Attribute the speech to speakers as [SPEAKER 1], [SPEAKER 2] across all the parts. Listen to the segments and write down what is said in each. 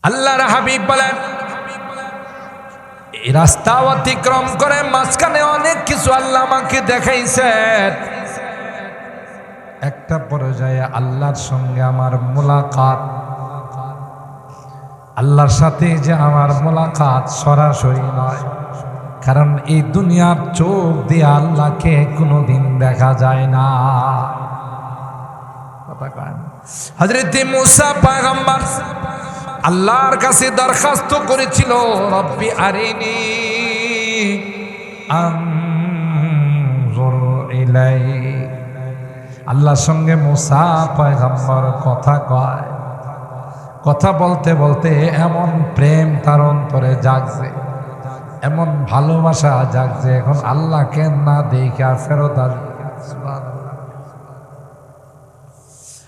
[SPEAKER 1] আল্লাহর হাবিব বলেন, এই রাস্তা অতিক্রম করে মাঝখানে অনেক কিছু আল্লাহ আমাকে দেখাইছেন। একটা পর্যায়ে আল্লাহর সঙ্গে আমার মোলাকাত, আল্লাহর সাথে যে আমার মোলাকাত সরাসরি নয়, কারণ এই দুনিয়ার চোখ দিয়ে আল্লাহকে কোনোদিন দেখা যায় না। হযরত মুসা পয়গম্বর আল্লাহর কাছে দরখাস্ত করেছিল, রব্বি আরিনি আনজুর ইলাই। আল্লাহর সঙ্গে মুসা পয়গম্বর কথা কয়, কথা বলতে বলতে এমন প্রেম তার অন্তরে জাগছে, এমন ভালোবাসা জাগছে, এখন আল্লাহকে না দেখা ফেরত আসবে।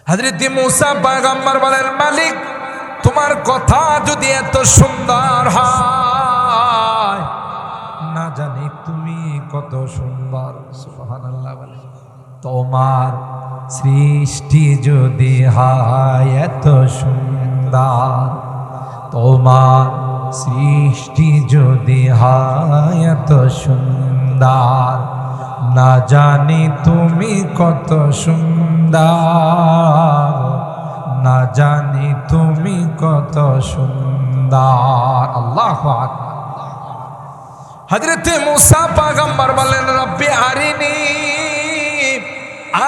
[SPEAKER 1] হযরত মুসা পয়গম্বর বলেন, মালিক তোমার কথা যদি এত সুন্দর হয়, না জানি তুমি কত সুন্দর। সুবহানাল্লাহ বলে, তোমার সৃষ্টি যদি হয় এত সুন্দর, তোমার সৃষ্টি যদি হয় এত সুন্দর, না জানি তুমি কত সুন্দর, না জানি তুমি কত সুন্দর। আল্লাহু আকবার। হযরত মুসা পয়গম্বর বলেন, রব্বি আরিনি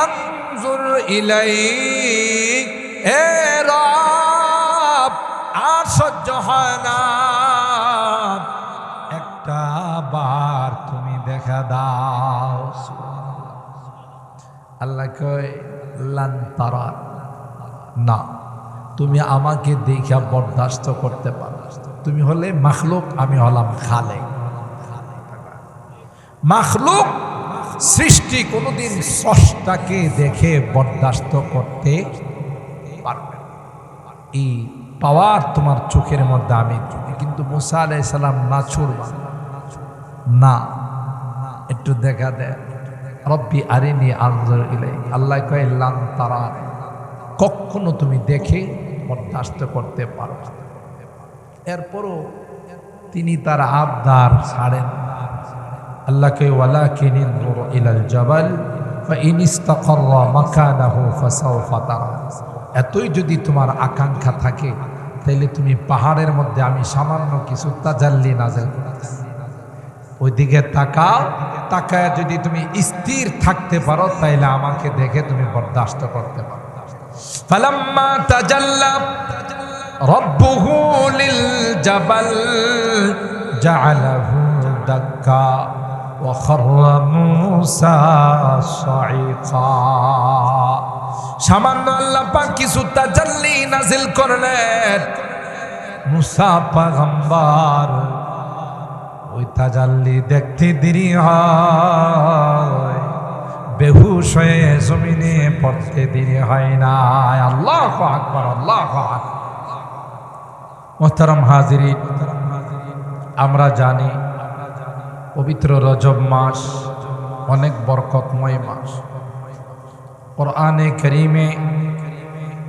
[SPEAKER 1] আনজুর ইলাইক। হে রব, আর সহ্য হয় না, একটা বার তুমি দেখা দাও। আল্লাহ কয়, লান তারা, না তুমি আমাকে দেখা বরদাস্ত করতে পারো। তুমি হলে মাখলুক, আমি হলাম খালেক। মাখলুক সৃষ্টি কোনোদিন স্রষ্টাকে দেখে বরদাস্ত করতে পারবে না। এই পাওয়ার তোমার চোখের মধ্যে আমি, কিন্তু মুসা আলাইহিস সালাম না ছুড়বা না, একটু দেখা দেয়। রব্বি আরিনি আনজুর ইলাইক। আল্লাহ কয়, লান তারা, কখনো তুমি দেখে বরদাস্ত করতে পারো না। এরপরও তিনি তার আবদার ছাড়েন। আল্লাহকে ওয়ালাকিন ইনজুর ইলাল জাবাল ফাইন ইসতাকাররা মাকানাহু ফাসাউফা তারা। এতই যদি তোমার আকাঙ্ক্ষা থাকে, তাইলে তুমি পাহাড়ের মধ্যে আমি সামান্য কিছু তাজাল্লি নাযিল করতেছি, ওইদিকে তাকাও। তাকায় যদি তুমি স্থির থাকতে পারো, তাইলে আমাকে দেখে তুমি বরদাস্ত করতে পারো। ফালাম্মা তাজাল্লা রাব্বুহু লিল জাবাল জাআলাহু দাক্কা ওয়া খাররা মূসা সাঈকা। সামান্য আল্লাহ পাক কিছু তাজাল্লি নাযিল করলেন, মুসা পয়গম্বর ওই তাজাল্লি দেখতে দেরি হয়, বেহুশ হয়ে জমিনে পড়তে দেরি হয় না। আল্লাহু আকবার, আল্লাহু আকবার। মুহতারাম হাজিরিন, আমরা জানি পবিত্র রজব মাস অনেক বরকতময় মাস। কোরআনে কারীমে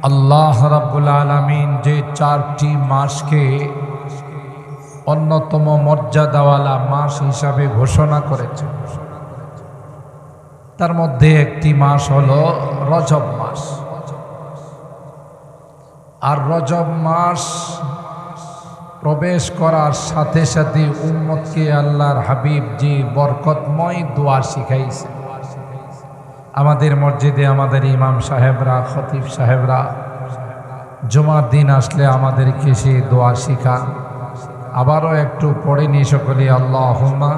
[SPEAKER 1] আল্লাহ রাব্বুল আলামিন যে 4টি মাসকে অন্যতম মর্যাদাওয়ালা মাস হিসাবে ঘোষণা করেছে, তার মধ্যে একটি মাস হলো রজব মাস। আর রজব মাস প্রবেশ করার সাথে সাথে উম্মতকে আল্লাহর হাবিব যে বরকতময় দোয়া শিখাইছে। আমাদের মসজিদে আমাদের ইমাম সাহেবরা, খতিব সাহেবরা জুমার দিন আসলে আমাদেরকে সেই দোয়া শিখান। আবারও একটু পড়ে নিই সকলে, আল্লাহুম্মা,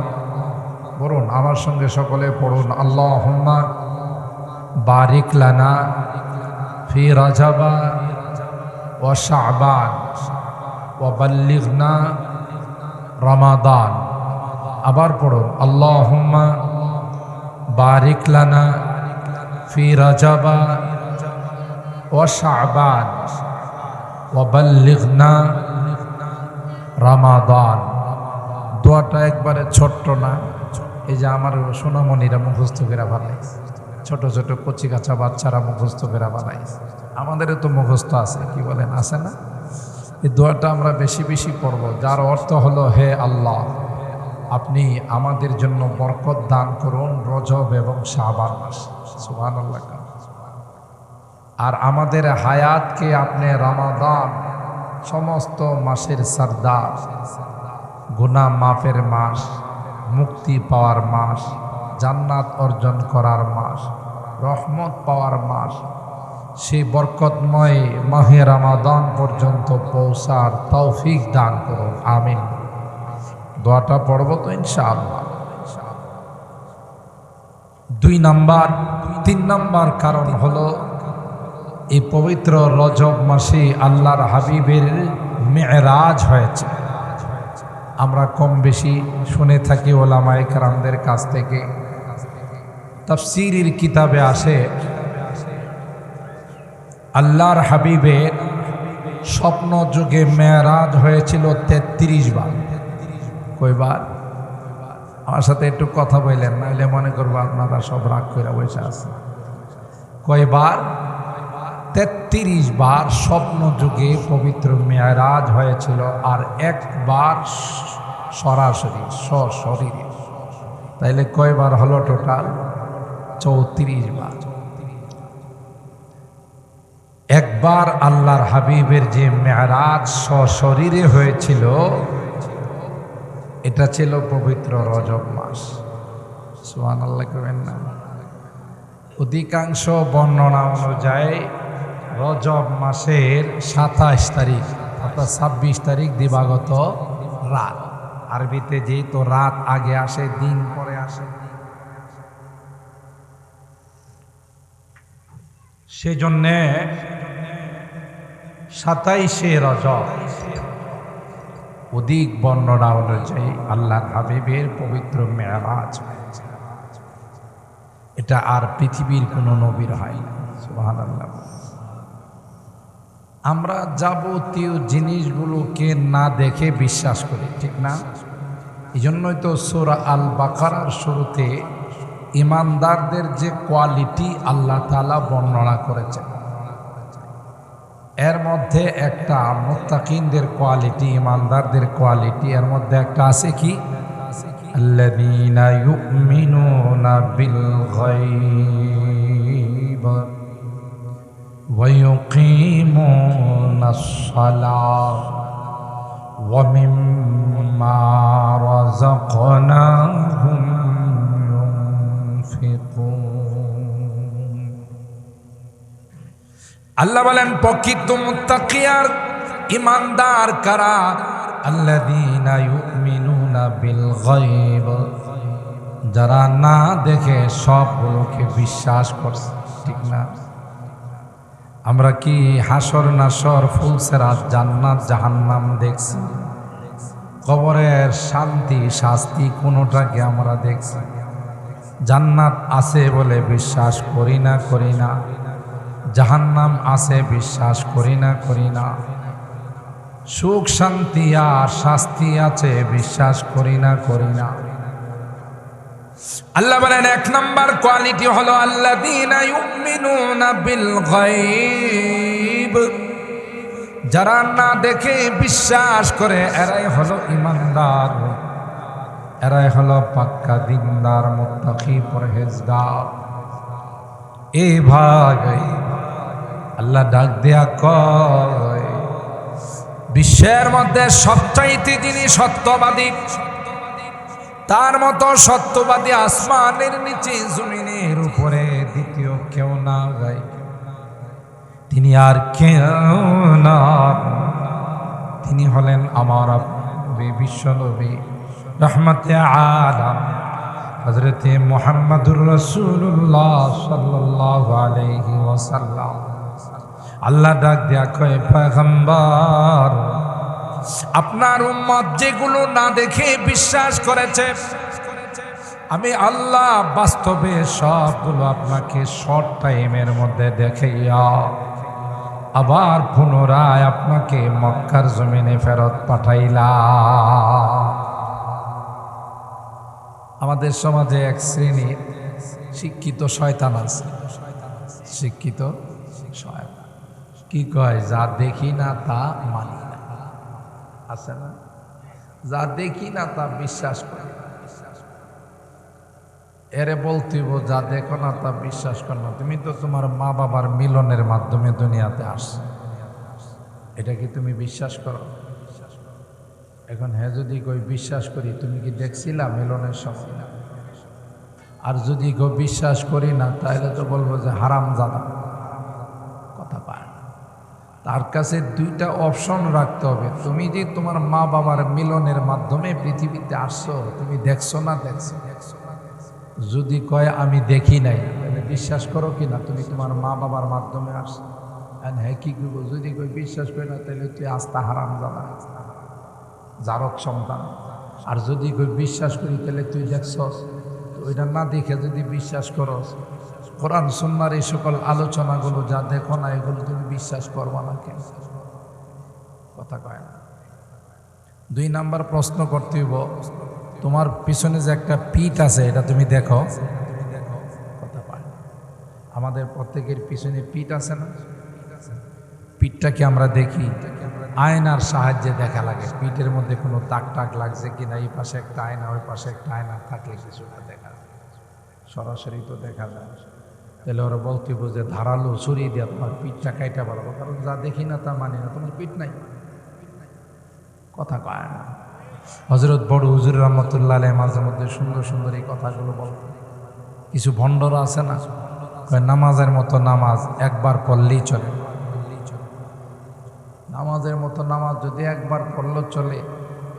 [SPEAKER 1] পড়ুন আমার সঙ্গে সকলে পড়ুন, আল্লাহুম্মা বারিক লানা ফি রাজাবা ওয়া শাবান ওয়া বাল্লিগনা রমাদান। আবার পড়ুন, আল্লাহুম্মা বারিক লানা ফি রাজাবা ওয়া শাবান ওয়া বাল্লিগনা রমাদান। দোয়াটা একবারে ছোট্ট না, এই যে আমার সোনামণিরা মুখস্থ করে বানাইছে, ছোট ছোট কচি কাঁচা বাচ্চারা মুখস্থ করে বানাইছে। আমাদেরও তো মুখস্থ আছে, কি বলেন, আছে না? এই দোয়াটা আমরা বেশি বেশি পড়ব, যার অর্থ হলো, হে আল্লাহ, আপনি আমাদের জন্য বরকত দান করুন রজব এবং শাবান মাস। সুবহানাল্লাহ। আর আমাদের হায়াতকে আপনি রমাদান, সমস্ত মাসের সরদার, গুনাহ মাফের মাস, মুক্তি পাওয়ার মাস, জান্নাত অর্জন করার মাস, রহমত পাওয়ার মাস, সেই বরকতময় মাহে রমাদান পর্যন্ত পৌঁছার তৌফিক দান করুন, আমিন। দোয়াটা পড়ব তো ইনশাআল্লাহ। 2 নাম্বার, 3 নাম্বার কারণ হলো, এই পবিত্র রজব মাসে আল্লাহর হাবিবের মেরাজ হয়েছে। আমরা কম বেশি শুনে থাকি ওলামায়ে কেরামদের কাছ থেকে, তাফসীরের কিতাবে আসে আল্লাহর হাবিবের স্বপ্ন যুগে মেরাজ হয়েছিল 33 বার। কয়বার? আমার সাথে একটু কথা বললেন, নাহলে মনে করবো আপনারা সব রাগ করে বসে আছেন। কয়বার? 33 বার স্বপ্ন যুগে পবিত্র মেরাজ হয়েছিল, আর একবার সরাসরি সশরীরে। তাইলে কয়বার হলো টোটাল? 34 বার। একবার আল্লাহর হাবিবের যে মেরাজ সশরীরে হয়েছিল, এটা ছিল পবিত্র রজব মাস। সুবহানাল্লাহ করেন না? অধিকাংশ বর্ণনা অনুযায়ী রজব মাসের 27 তারিখ অর্থাৎ 26 তারিখ দিবাগত রাত। আরবিতে যেহেতু রাত আগে আসে, দিন পরে আসে, সেজন্যে 27শে রজব অধিক বর্ণনা অনুযায়ী আল্লাহর হাবিবের পবিত্র মেরাজ হয়েছে। এটা আর পৃথিবীর কোনো নবীর হয় না। সুবহানাল্লাহ। আমরা যাবতীয় জিনিসগুলোকে না দেখে বিশ্বাস করি, ঠিক না? এই জন্যই তো সূরা আল বাকারার শুরুতে ইমানদারদের যে কোয়ালিটি আল্লাহ তাআলা বর্ণনা করেছেন, এর মধ্যে একটা মুত্তাকিনদের কোয়ালিটি, ইমানদারদের কোয়ালিটি, এর মধ্যে একটা আছে কি? আল্লাযীনা ইউমিনুনা বিল গায়ব ওয়া ইউকিমুনাস সালাহ ওয়া মিম্মা রাযাকনাহুম ইউনফিকুন। আল্লাহ বলেন, প্রকৃত মুত্তাকি আর ইমানদার কারা? আল্লাযীনা ইউমিনুনা বিল গায়ব, যারা না দেখে সবগুলোকে বিশ্বাস করছে, ঠিক না? আমরা কি হাসর নাসর, ফুলসেরাত, জান্নাত জাহান্নাম দেখছি? কবরের শান্তি শাস্তি কোনোটাকে আমরা দেখছি? জান্নাত আছে বলে বিশ্বাস করি না করি না, জাহান্নাম আছে বিশ্বাস করি না করি না, সুখ শান্তি আর শাস্তি আছে বিশ্বাস করি না করি না। আল্লাহ বলেন, 1 নাম্বার কোয়ালিটি হলো আল্লাযীনা ইউমিনুনা বিল গায়ব, যারা না দেখে বিশ্বাস করে, এরাই হলো ইমানদার, এরাই হলো পাক্কা দিনদার, মুত্তাকি, পরহেজগার। এই ভাই আল্লাহ ডাক দেয়া কয়, বিশ্বের মধ্যে সবচাইতে যিনি সত্যবাদী, তার মতো সত্যবাদী আসমানের নিচে জমিনের উপরে দ্বিতীয় কেউ না গাই, তিনি আর কেউ না, তিনি হলেন আমার বিশ্বনবী রহমতে আলাম হযরতে মুহাম্মদুর রাসূলুল্লাহ সাল্লাল্লাহু আলাইহি ওয়াসাল্লাম। আল্লাহ ডাক দেয়া কয়, পয়গম্বর, আপনার উম্মত যেগুলো না দেখে বিশ্বাস করেছে, আমি আল্লাহ বাস্তবে সবগুলো আপনাকে শর্ট টাইমের মধ্যে দেখাইয়া আবার পুনরায় আপনাকে মক্কার জমিনে ফেরত পাঠাইলাম। আমাদের সমাজে এক শ্রেণীর শিক্ষিত শয়তান আছে, শিক্ষিত শয়তান কি কয়, যা দেখি না তা মানি না। আছে না? যা দেখি না তা বিশ্বাস করি না। এরে বলতেইব যা দেখো না তা বিশ্বাস কর না। তুমি তো তোমার মা বাবার মিলনের মাধ্যমে দুনিয়াতে আসছো, এটা কি তুমি বিশ্বাস করো? এখন হ্যাঁ যদি কই বিশ্বাস করি, তুমি কি দেখছিলা মিলনের সময়? আর যদি কেউ বিশ্বাস করি না, তাহলে তো বলবো যে হারামজাদা, কথা পায় না। তার কাছে দুইটা অপশন রাখতে হবে। তুমি যে তোমার মা বাবার মিলনের মাধ্যমে পৃথিবীতে আসছো, তুমি দেখছো না দেখছো? যদি কয় আমি দেখি নাই, তাহলে বিশ্বাস করো কি না তুমি তোমার মা বাবার মাধ্যমে আসছো? হ্যাঁ কি করবো? যদি কই বিশ্বাস করি না, তাহলে তুই আস্তা হারামজাদা, জারক সন্তান। আর যদি কই বিশ্বাস করি, তাহলে তুই দেখছস? তো ওইটা না দেখে যদি বিশ্বাস করস, কোরআন সুন্নাহর এই সকল আলোচনাগুলো যা দেখো না, এগুলো তুমি বিশ্বাস করবা না কেন? কথা কয় না। 2 নাম্বার প্রশ্ন করতে হইব, তোমার পিছনে যে একটা পিঠ আছে, এটা তুমি দেখো? কথা পায় না। আমাদের প্রত্যেকের পিছনে পিঠ আছে না? পিঠটাকে আমরা দেখি আয়নার সাহায্যে দেখা লাগে। পিঠের মধ্যে কোনো দাগ টাগ লাগছে কিনা, এই পাশে একটা আয়না, ওই পাশে একটা আয়না থাকলে কিছুটা দেখা যায়। সরাসরি তো দেখা যায়। তাহলে ওরা বলতে বুঝে ধারালো ছুরি দিয়ে তোমার পিঠটা কাইটা পারবো, কারণ যা দেখি না তা মানি না, তোমার পিঠ নাই। কথা কয় না। হযরত বড় হুজুর রহমতুল্লাহ আলাইহি মাঝে মধ্যে সুন্দর সুন্দর এই কথাগুলো বলতেন। কিছু ভণ্ডরা আছে না, নামাজের মতো নামাজ একবার পড়লেই চলে। নামাজের মতো নামাজ যদি একবার পড়লেও চলে,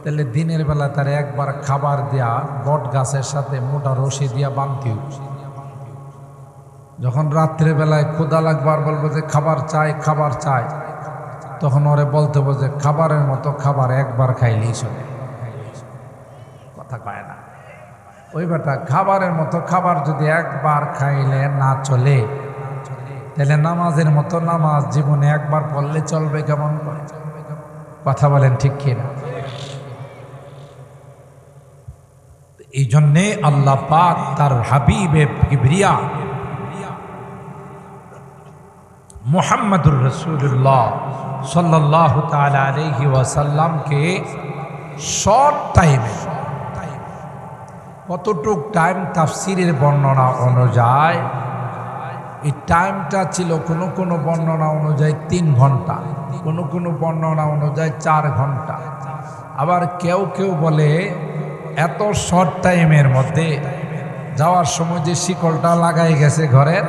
[SPEAKER 1] তাহলে দিনের বেলা তার একবার খাবার দেয়া বট গাছের সাথে মোটা রশি দিয়া বাঁধতে হবে। যখন রাত্রের বেলায় ক্ষুধা লাগবার বলবো যে খাবার চাই, খাবার চাই, তখন ওরে বলতে হবে যে খাবারের মতো খাবার একবার খাইলেই চলে। কথা কয় না। ওই বেটা খাবারের মতো খাবার যদি একবার খাইলে না চলে, তাহলে নামাজের মতো নামাজ জীবনে একবার পড়লে চলবে কেমন করে? কথা বলেন ঠিক কিনা? এই জন্যে আল্লাহ পাক তার হাবিবে কিবরিয়া মুহাম্মদুর রাসূলুল্লাহ সাল্লাল্লাহু তাআলা আলাইহি ওয়াসাল্লামকে শর্ট টাইমে, কতটুক টাইম তাফসীরের বর্ণনা অনুযায়ী, এই টাইমটা ছিল কোনো কোনো বর্ণনা অনুযায়ী 3 ঘন্টা, কোনো কোনো বর্ণনা অনুযায়ী 4 ঘন্টা। আবার কেউ কেউ বলে এত শর্ট টাইমের মধ্যে যাওয়ার সময় যে শিকলটা লাগাই গেছে ঘরের,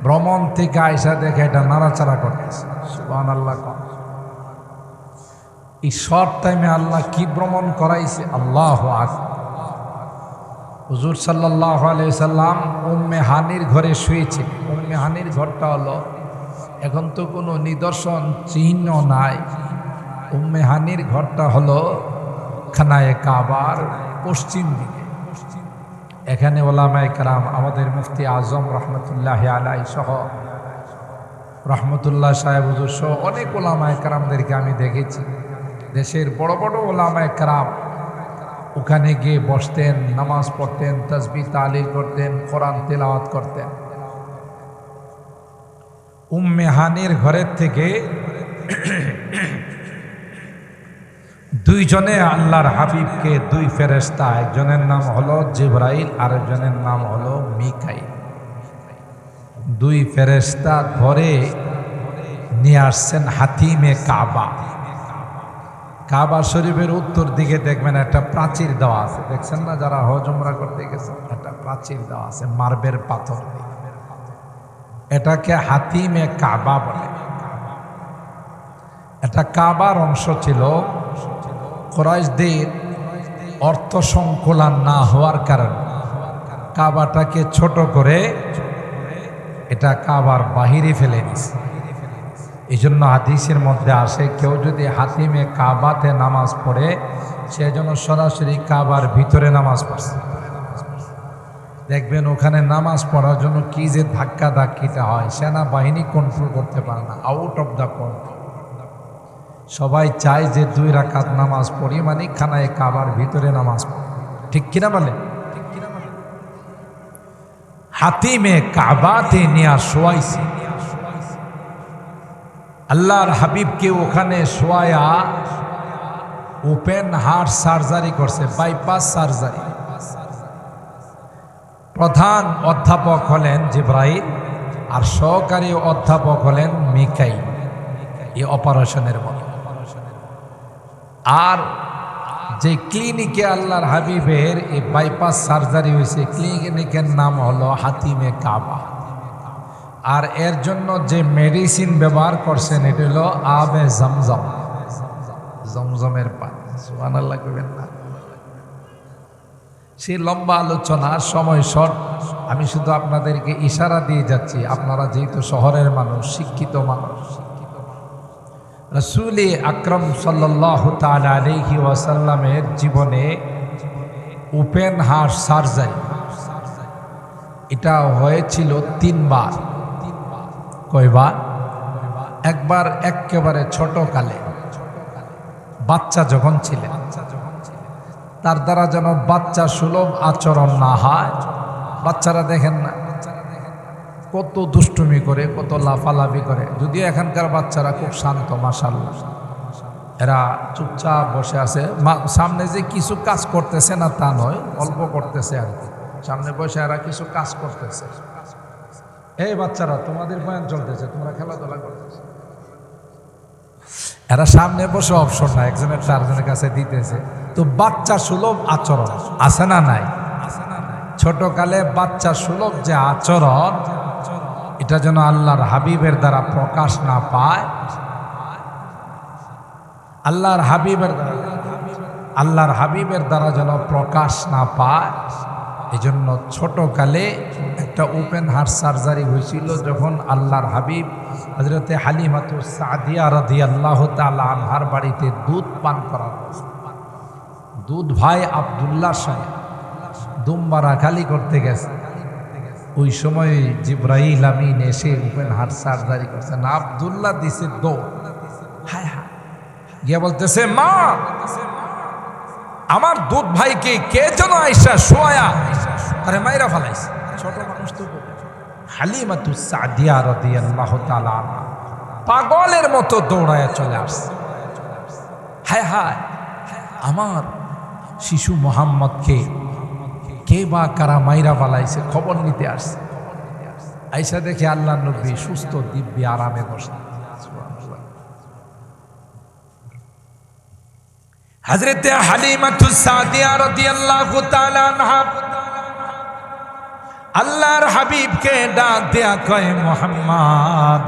[SPEAKER 1] ভ্রমণ থেকে আয়সা দেখে এটা নাড়াচাড়া করতেছে। সুবহানাল্লাহ। এই শর্ট টাইমে আল্লাহ কি ভ্রমণ করাইছে! আল্লাহু আকবার। হুজুর সাল্লাল্লাহু আলাইহি সাল্লাম উম্মে হানির ঘরে শুয়েছে। উম্মে হানির ঘরটা হলো, এখন তো কোনো নিদর্শন চিহ্ন নাই, উম্মে হানির ঘরটা হলো খানায়ে কাবার পশ্চিম দিকে। এখানে ওলামায়ে কেরাম, আমাদের মুফতি আজম রহমতুল্লাহি আলাইহি সহ, রহমতুল্লাহ সাহেব হুজুর সহ অনেক ওলামায়ে কেরামদেরকে আমি দেখেছি। দেশের বড় বড় ওলামায়ে কেরাম ওখানে গিয়ে বসতেন, নামাজ পড়তেন, তাসবিহ তাহলিল করতেন, কোরআন তেলাওয়াত করতেন। উম্মে হানির ঘরের থেকে 2 জনে আল্লাহর হাবিবকে 2 ফেরেশতা, একজনের নাম হলো জিবরাইল, আরেকজনের নাম হলো মিকাইল, 2 ফেরেশতা ঘরে নিয়ে আসছেন হাতিমে কাবা। কাবা শরীফের উত্তর দিকে দেখবেন একটা প্রাচীর দেওয়া আছে, দেখছেন না? যারা হজ উমরা করতে গেছেন, একটা প্রাচীর দেওয়া আছে মার্বেল পাথর দিয়ে। এটাকে হাতিমে কাবা বলে। এটা কাবার অংশ ছিল। কুরাইশদের অর্থ সংকুলান না হওয়ার কারণে কাবাটাকে ছোট করে এটা কাবার বাহিরে ফেলে দিয়েছে। এই জন্য হাদিসের মধ্যে আসে, কেউ যদি হাতিমে কাবাতে নামাজ পড়ে, সে যেন সরাসরি কাবার ভিতরে নামাজ পড়ছে। দেখবেন ওখানে নামাজ পড়ার জন্য কি যে ধাক্কা ধাক্কিটা হয়, সেনাবাহিনী কন্ট্রোল করতে পারে না, আউট অফ দ্য কন্ট্রোল। সবাই চায় যে 2 রাকাত নামাজ পড়ি, মানে খানায় কাবার ভিতরে নামাজ পড়ি। ঠিক কিনা বলে? হাতিমে কাবাতে নিয়ে শোয়াইছে। আল্লাহর হাবিবকে ওখানে শোয়া ওপেন হার্ট সার্জারি করছে, বাইপাস সার্জারি। প্রধান অধ্যাপক হলেন জিবরাইল আর সহকারী অধ্যাপক হলেন মিকাইল এই অপারেশনের মধ্যে। আর যে ক্লিনিকে আল্লাহর হাবিবের এই বাইপাস সার্জারি হয়েছে, ক্লিনিকের নাম হলো হাতিমে কাবা। আর এর জন্য যে মেডিসিন ব্যবহার করছেন এটা হলো আবে জমজম, জমজমের পানি। সুবহানাল্লাহ কইবেন না? সেই লম্বা আলোচনার সময় শর্ট, আমি শুধু আপনাদেরকে ইশারা দিয়ে যাচ্ছি। আপনারা যেহেতু শহরের মানুষ, শিক্ষিত মানুষ, রাসূল আকরাম সাল্লাল্লাহু তাআলা আলাইহি ওয়াসাল্লামের জীবনে ওপেন হার্ট সার্জারি এটা হয়েছিল 3 বার। কয়বার? একবার একেবারে ছোটকালে, বাচ্চা যখন ছিলেন, তার দ্বারা যেন বাচ্চা সুলভ আচরণ না হয়। বাচ্চারা দেখেন না কত দুষ্টুমি করে, কত লাফালাফি করে। যদিও এখানকার বাচ্চারা খুব শান্ত, মাশাআল্লাহ, এরা চুপচাপ বসে আছে। সামনে যে কিছু কাজ করতেছে না তা নয়, অল্প করতেছে আর কি। সামনে বসে এরা কিছু কাজ করতেছে। এই বাচ্চারা, তোমাদের বয়ান চলতেছে, তোমরা খেলাধুলা করতেছে। এরা সামনে বসে অপশন না, একজনের চারজনের কাছে দিতেছে। তো বাচ্চা সুলভ আচরণ আছে না নাই? ছোটকালে বাচ্চা সুলভ যে আচরণ, এটা যেন আল্লাহর হাবিবের দ্বারা প্রকাশ না পায়। আল্লাহর হাবিবের দ্বারা যেন প্রকাশ না পায়, এই জন্য ছোটকালে একটা ওপেন হার্ট সার্জারি হয়েছিল। যখন আল্লাহর হাবিব হযরতে হালিমাতুস সাদিয়া রাদিয়াল্লাহু তাআলা আনহার বাড়িতে দুধ পান করার, দুধ ভাই আব্দুল্লাহ সাহেব দুম্বারা খালি করতে গেছে। ওই সময় জিবরাইল আমিন এসে ওপেন হার্ট সার্জারি করছেন। আব্দুল্লাহ দিছে দৌড়, হায় হায়, গিয়ে বলতেছে, মা, আমার দুধ ভাইকে কে যেন আইসা শোয়া আরে মাইরা ফালাইছে। ছোট মানুষ তো। হালিমাতুস সাদিয়া রাদিয়াল্লাহু তাআলা আনহা পাগলের মতো দৌড়ায় চলে আসছে। হায় হায়, আমার শিশু মোহাম্মদকে কে বা কারা মাইরা ফালাইছে, খবর নিতে আসছে। আইসা দেখে আল্লাহর নবী সুস্থ দিব্যি আরামে বসে। হযরতে হালিমাতুস সাদিয়া রাদিয়াল্লাহু তাআলা আনহা আল্লাহর হাবিবকে ডাক দেয়া কয়, মুহাম্মদ,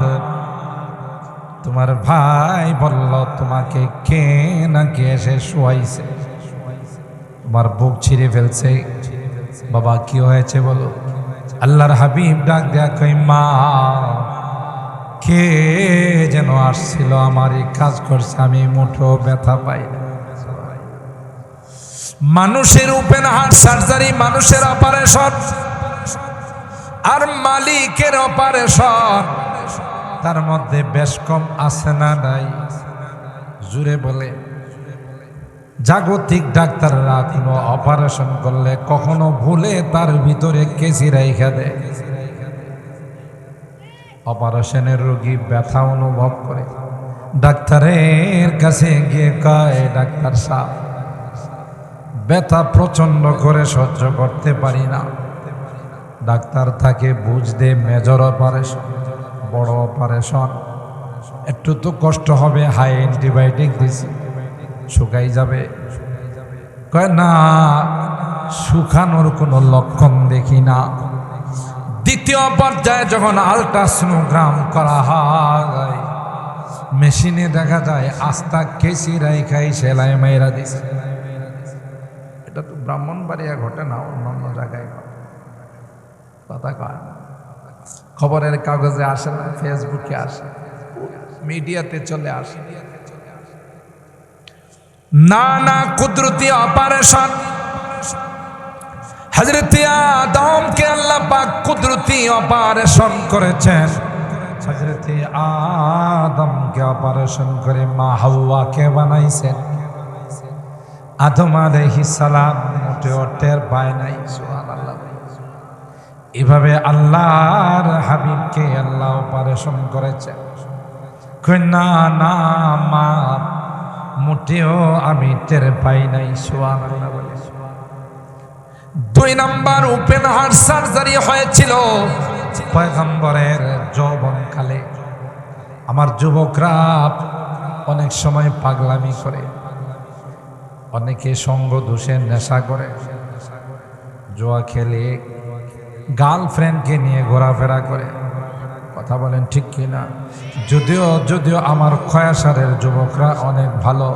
[SPEAKER 1] তোমার ভাই বলল তোমাকে কে না কে এসে শোয়াইছে, তোমার বুক ছিঁড়ে ফেলছে। বাবা কি হয়েছে বলো? আল্লাহর হাবিব ডাক দেয়া কয়, মা, কে যেন আসছিল, আমার এই কাজ করছে, আমি মুঠো ব্যথা পাই না। মানুষের ওপেন হার্ট সার্জারি, মানুষের অপারেশন, আর মালিকের অপারেশন, তার মধ্যে বেশ কম আছে না নাই? জুড়ে বলে। জাগতিক ডাক্তাররা কোনো অপারেশন করলে কখনো ভুলে তার ভিতরে কেসি রাইখা দেয়। অপারেশনের রোগী ব্যথা অনুভব করে, ডাক্তারের কাছে গিয়ে কয়, ডাক্তার সাহেব, ব্যথা প্রচন্ড করে সহ্য করতে পারি না। ডাক্তার তাকে বুঝতে, মেজর অপারেশন, বড় অপারেশন, একটু তো কষ্ট হবে, হাই অ্যান্টিবায়োটিক দিছি, শুকাই যাবে। কয় না, শুকানোর কোনো লক্ষণ দেখি না। দ্বিতীয় পর্যায়ে যখন আল্ট্রাসোনোগ্রাম করা হয়, মেশিনে দেখা যায় আস্তা কেসি রাইখাই সেলাই মাইরা দিছে। এটা তো ব্রাহ্মণবাড়িয়া ঘটে না, অন্যান্য জায়গায় ঘটে। কথা কয় না, খবরের কাগজে আসে না, ফেসবুকে আসে, মিডিয়াতে চলে আসে। নানা কুদরতি অপারেশন। হযরতে আদমকে আল্লাহ পাক কুদরতি অপারেশন করেছেন। হযরতে আদমকে অপারেশন করে মা হাওয়াকে বানাইছেন। আদম আলাইহিস সালাম মোটেও টের পায় নাই। সুবহানাল্লাহ। এভাবে আল্লাহর হাবিবকে আল্লাহ অপারেশন করেছেন। না না মা, মোটেও আমি টের পাই নাই। সুবহানাল্লাহ বলে। 2 নাম্বার ওপেন হার্ট সার্জারি হয়েছিল পয়গম্বরের যৌবনকালে। আমার যুবকরা অনেক সময় পাগলামি করে, অনেকে সঙ্গ দোষে নেশা করে, জুয়া খেলে, গার্লফ্রেন্ডকে নিয়ে ঘোরাফেরা করে। কথা বলেন ঠিক কিনা? যদিও আমার খয়াসারের যুবকরা অনেক ভালো,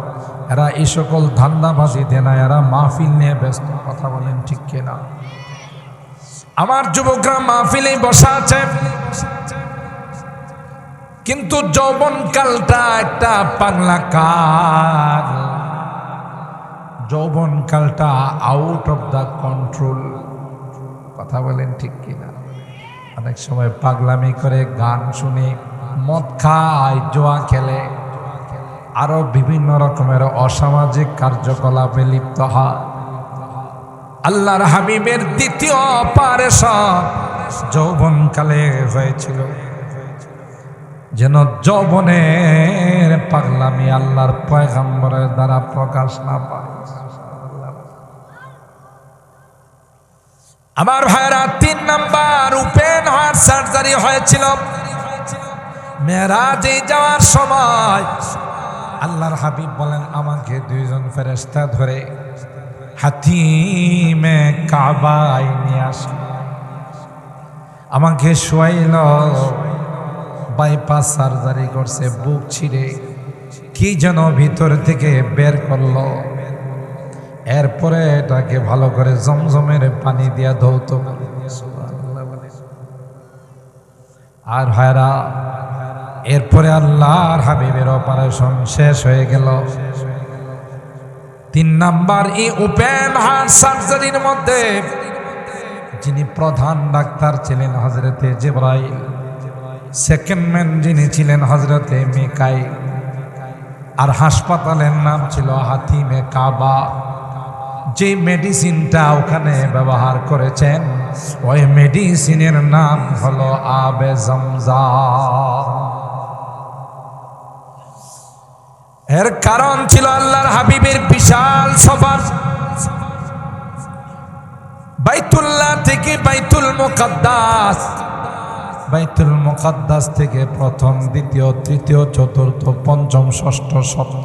[SPEAKER 1] এরা এই সকল ধান্দাবাজি দেয় না, এরা মাহফিল নিয়ে ব্যস্ত। কথা বলেন ঠিক কিনা? আমার যুবকরা মাহফিলে বসা আছে, কিন্তু যৌবনকালটা একটা পাগলা কাল। যৌবনকালটা আউট অফ দ্য কন্ট্রোল। কথা বলেন ঠিক কিনা? অনেক সময় পাগলামি করে, গান শুনে, মদ খায়, জুয়া খেলে, আরো বিভিন্ন রকমের অসামাজিক কার্যকলাপে লিপ্ত হয়। আল্লাহর হাবিবের দ্বিতীয় অপারেশন যৌবনকালে হয়েছিল, যেন যৌবনের পাগলামি আল্লাহর পয়গম্বরের দ্বারা প্রকাশ না পায়। আমার ভাইরা 3 নাম্বার ওপেন হার্ট সার্জারি হয়েছিল মেরাজে যাওয়ার সময়। আল্লাহর হাবিব বলেন, আমাকে 2 জন ফেরেশতা ধরে হাতিমে কাবায় নিয়ে আসলো, আমাকে শোয়াইল। বাইপাস সার্জারি করছে, বুক ছিঁড়ে কি যেন ভিতর থেকে বের করলো। এরপরে এটাকে ভালো করে জমজমের পানি দিয়া ধৌত। আর ভাইরা, এরপরে আল্লাহর হাবিবের অপারেশন শেষ হয়ে গেল। 3 নাম্বার এই ওপেন হার্ট সার্জারির মধ্যে যিনি প্রধান ডাক্তার ছিলেন হযরতে জিবরাইল, সেকেন্ড ম্যান যিনি ছিলেন হযরতে মিকাইল, আর হাসপাতালের নাম ছিল হাতিমে কাবা। যে মেডিসিনটা ওখানে ব্যবহার করেছেন, ওই মেডিসিনের নাম হলো আবে জমজম। এর কারণ ছিল আল্লাহর হাবিবের বিশাল সফর, বাইতুল্লাহ থেকে বাইতুল মুকাদ্দাস, বাইতুল মুকাদ্দাস থেকে প্রথম, দ্বিতীয়, তৃতীয়, চতুর্থ, পঞ্চম, ষষ্ঠ, সপ্তম,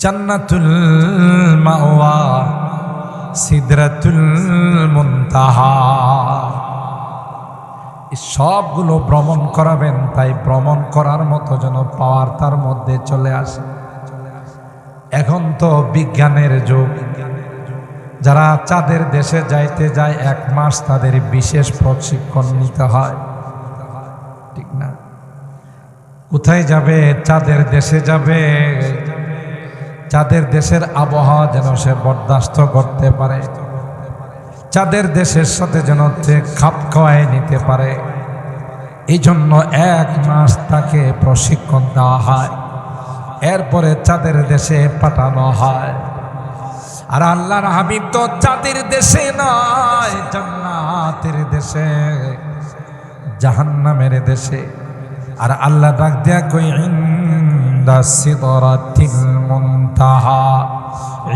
[SPEAKER 1] জান্নাতুল মাওয়া, সিদরাতুল মুনতাহা, সবগুলো ভ্রমণ করাবেন। তাই ভ্রমণ করার মতো যেন পাওয়ার তার মধ্যে চলে আসে। এখন তো বিজ্ঞানের যুগ, যারা চাঁদের দেশে যাইতে যায় 1 মাস তাদের বিশেষ প্রশিক্ষণ নিতে হয়, ঠিক না? কোথায় যাবে? চাঁদের দেশে যাবে। চাঁদের দেশের আবহাওয়া যেন সে বরদাস্ত করতে পারে, চাঁদের দেশের সাথে যেন সে খাপ খাওয়ায় নিতে পারে। এই জন্য 1 মাস তাকে প্রশিক্ষণ দেওয়া হয়, এরপরে চাঁদের দেশে পাঠানো হয়। আর আল্লাহর হাবিব তো চাঁদের দেশে নয়, জান্নাতের দেশে, জাহান্নামের দেশে। আর আল্লাহ ডাক দেয়া কই, ইনদা সিদরাতিল মুনতাহা,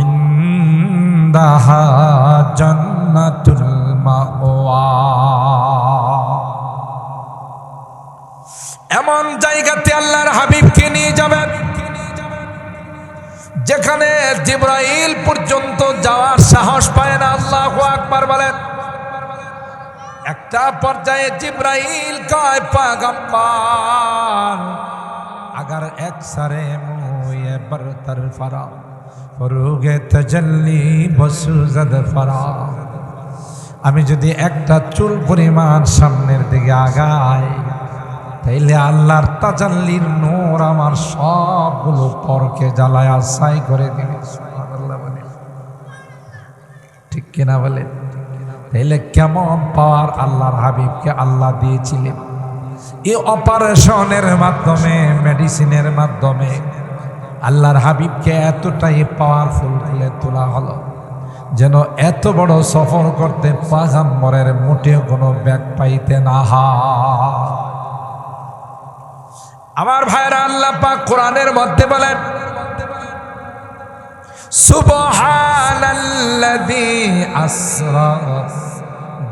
[SPEAKER 1] ইনদাহা জান্নাতুল মাওয়া। এমন জায়গাতে আল্লাহর হাবিবকে নিয়ে যাবেন যেখানে জিবরাইল পর্যন্ত যাওয়ার সাহস পায় না। আল্লাহু আকবার বলেন। একটা পর্যায়ে জিবরাইল কয়, পাগম্বর अगर एक सरे मुए बरतर फरा फरुगे तजल्ली बसुजद फरा, আমি যদি একটা চুল পরিমাণ সামনের দিকে আগাই, তাইলে আল্লাহর তাজাল্লির নূর আমার সবগুলো পরকে জ্বালায়া ছাই করে দিবে। সুবহানাল্লাহ বলে, ঠিক কিনা বলে? তাইলে কেমন পাওয়ার আল্লাহর হাবিবকে আল্লাহ দিয়েছিলেন। এই অপারেশনের মাধ্যমে, মেডিসিনের মাধ্যমে আল্লাহর হাবিবকে এতটাই পাওয়ারফুল করে তোলা হলো যেন এত বড় সফর করতে পয়গম্বরের মোটেও কোনো ব্যাগ পাইতে না হয়। আমার ভাইরা, আল্লাহ পাক কোরআনের মধ্যে বলেন, সুবহানাল্লাযী আসরা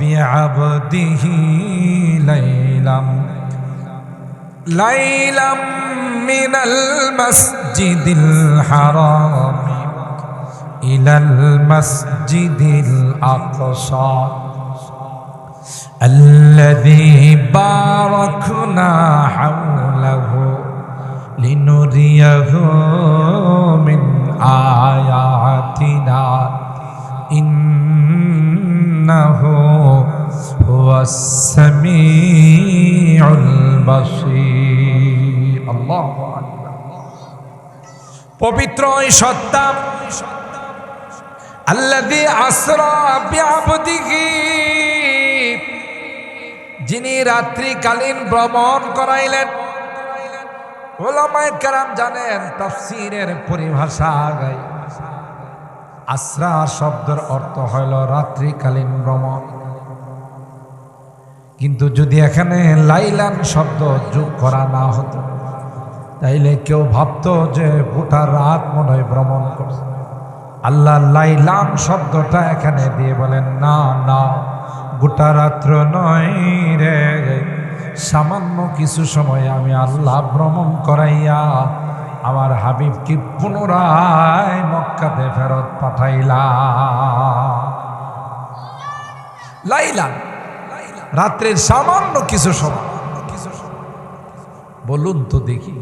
[SPEAKER 1] বিআবদিহি লাইলাম মিনাল মাসজিদিল হারাম ইলাল মাসজিদিল আকসা الذي باركنا حوله لنريه من آياتنا إنه هو السميع البصير الله أكبر পবিত্র এই সত্তা الذي أسرى بعبده, যিনি রাত্রিকালীন ভ্রমণ করাইলেন। উলামায়ে কেরাম জানেন তাফসীরের পরিভাষা, আসরা শব্দের অর্থ হইল রাত্রিকালীন ভ্রমণ, কিন্তু যদি এখানে লাইলান শব্দ যোগ করা না হতো তাইলে কেউ ভাবতো যে গোটা রাত মনে হয় ভ্রমণ করছে। আল্লাহ লাইলাম শব্দটা এখানে দিয়ে বলেন, না না, গোটা রাত্র নয় রে, সামান্য কিছু সময় আমি আল্লাহ ভ্রমণ করাইয়া আমার হাবিবকে পুনরায় মক্কাতে ফেরত পাঠাইলাম। লাইলান, রাত্রের সামান্য কিছু সময়। বলুন তো দেখি,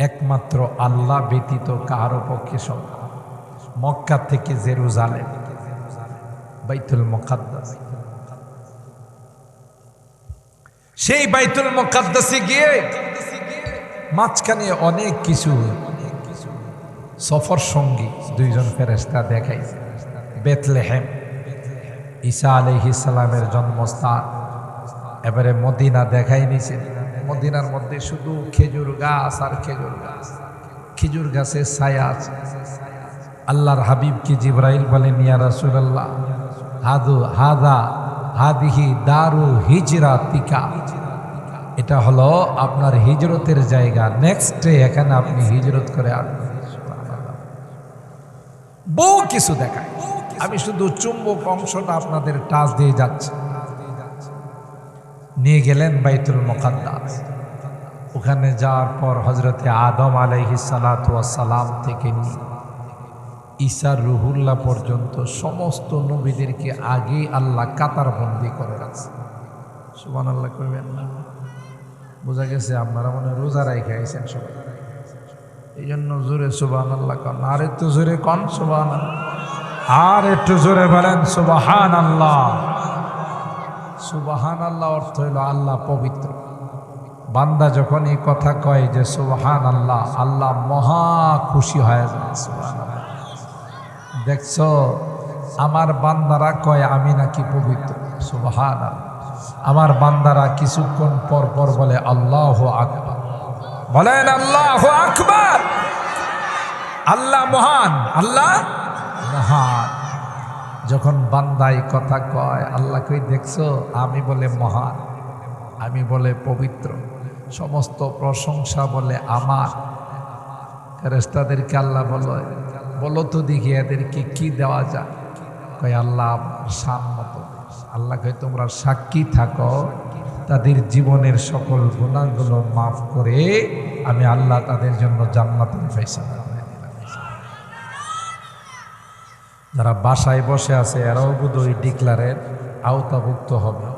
[SPEAKER 1] একমাত্র আল্লাহ ব্যতীত কারো পক্ষে সম্ভব? মক্কা থেকে জেরুজালেম, বাইতুল মুকাদ্দাস, সেই বাইতুল মুকাদ্দাসে গিয়ে মাঝখানে অনেক কিছু সফর সঙ্গী দুইজন ফেরেশতা দেখাইছে। বেথলেহেম, ঈসা আলাইহিস সালামের জন্মস্থান। এবারে মদিনা দেখাই নিছে। মদিনার মধ্যে শুধু খেজুর গাছ আর খেজুর গাছ, খেজুর গাছের ছায়া আছে। আল্লাহর হাবিবকে জিবরাইল বলেন, ইয়া রাসূলুল্লাহ, হাদিহি দারু হিজরাতিকা, এটা হলো আপনার হিজরতের জায়গা, নেক্সট ডে এখানে আপনি হিজরত করে আসবেন। বহু কিছু দেখায়, আমি শুধু চুম্বক অংশটা আপনাদের টাচ দিয়ে যাচ্ছি। নিয়ে গেলেন বাইতুল মুকাদ্দাস। ওখানে যাওয়ার পর হযরতে আদম আলাইহিস সালাতু ওয়াস সালাম থেকে নিয়ে ঈসা রুহুল্লাহ পর্যন্ত সমস্ত নবীদেরকে আগে আল্লাহ কাতারবন্দি করে রাখছে। সুবহানাল্লাহ কইবেন না? বোঝা গেছে আপনারা মনে রোজা রাইখা আইছেন সবাই, এই জন্য জোরে সুবহানাল্লাহ কন। আর একটু জোরে কন সুবহানাল্লাহ, আর একটু জোরে বলেন সুবহানাল্লাহ। সুবহানাল্লাহ অর্থ হইল আল্লাহ পবিত্র। বান্দা যখন এই কথা কয় যে সুবহানাল্লাহ, আল্লাহ মহা খুশি হয়ে যায়। সুবহানাল্লাহ। দেখছো, আমার বান্দারা কয় আমি নাকি পবিত্র। সুবহানাল্লাহ। আমার বান্দারা কিছুক্ষণ পর পর বলে আল্লাহু আকবার। বলেন আল্লাহু আকবার। আল্লাহ মহান, আল্লাহ মহান। যখন বান্দাই কথা কয়, আল্লাহ কই দেখছো, আমি বলে মহান, আমি বলে পবিত্র, সমস্ত প্রশংসা বলে আমার। ফেরেশতাদেরকে আল্লাহ বলো তো দেখি এদেরকে কি দেওয়া যায়। কয় আল্লাহ শান মতো। আল্লাহ কয় তোমরা সাক্ষী থাকো, তাদের জীবনের সকল গুনাহগুলো মাফ করে আমি আল্লাহ তাদের জন্য জান্নাতের ফয়সালা করে দিলাম। যারা বাসায় বসে আছে এরাও বোধহয় ডিক্লারের আওতাভুক্ত হবে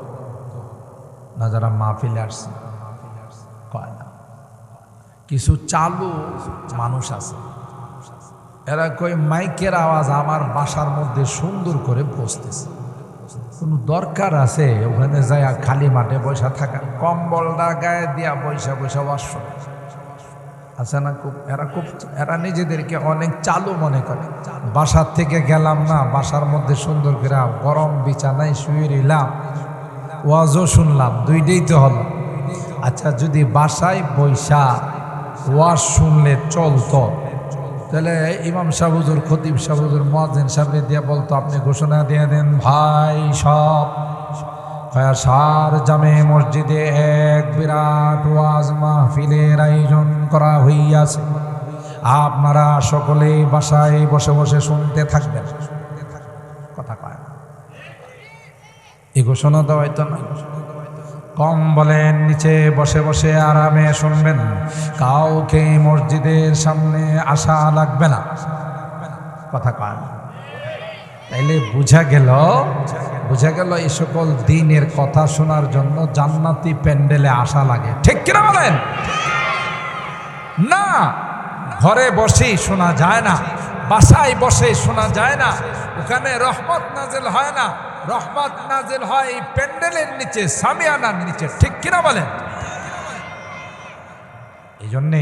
[SPEAKER 1] না, যারা মাহফিলে আসছে কয় না। কিছু চালু মানুষ আছে, এরা কই মাইকের আওয়াজ আমার বাসার মধ্যে সুন্দর করে বসতেছে। কোনো দরকার আছে ওখানে যায় খালি মাঠে বসা থাকা, কম্বলটা গায়ে দিয়া বৈশা বৈশা বাস আছে না? এরা নিজেদেরকে অনেক চালু মনে করে। বাসার থেকে গেলাম না, বাসার মধ্যে সুন্দর করে গরম বিছানায় শুয়ে রইলাম, ওয়াজও শুনলাম, দুইটাই তো হলো। আচ্ছা, যদি বাসায় বৈশা ওয়াজ শুনলে চলতো, তাহলে ইমাম সাহেব হুজুর, খতিব সাহেব হুজুর, মুয়াজ্জিন সাহেব দিয়ে বলতো আপনি ঘোষণা দিয়ে দেন, ভাই সব কয়াসার জামে মসজিদে এক বিরাট ওয়াজ মাহফিলের আয়োজন করা হইয়াছে। আপনারা সকলেই বাসায় বসে বসে শুনতে থাকবেন। কথা কয় না, এই ঘোষণা দেওয়া হয়তো না। কম বলেন, নিচে বসে বসে আরামে শুনবেন। কাউকে মসজিদের সামনে আসা লাগবে না। কথা কয় না। তাইলে বুঝা গেল এই সকল দিনের কথা শোনার জন্য জান্নাতি প্যান্ডেলে আসা লাগে। ঠিক কিনা বলেন? না, ঘরে বসেই শোনা যায় না, বাসায় বসে শোনা যায় না। ওখানে রহমত নাজিল হয় না, রহমত নাজিল হয় এই প্যান্ডেলের নিচে, সামিয়ানার নিচে। ঠিক কিনা বলেন? এই জন্যে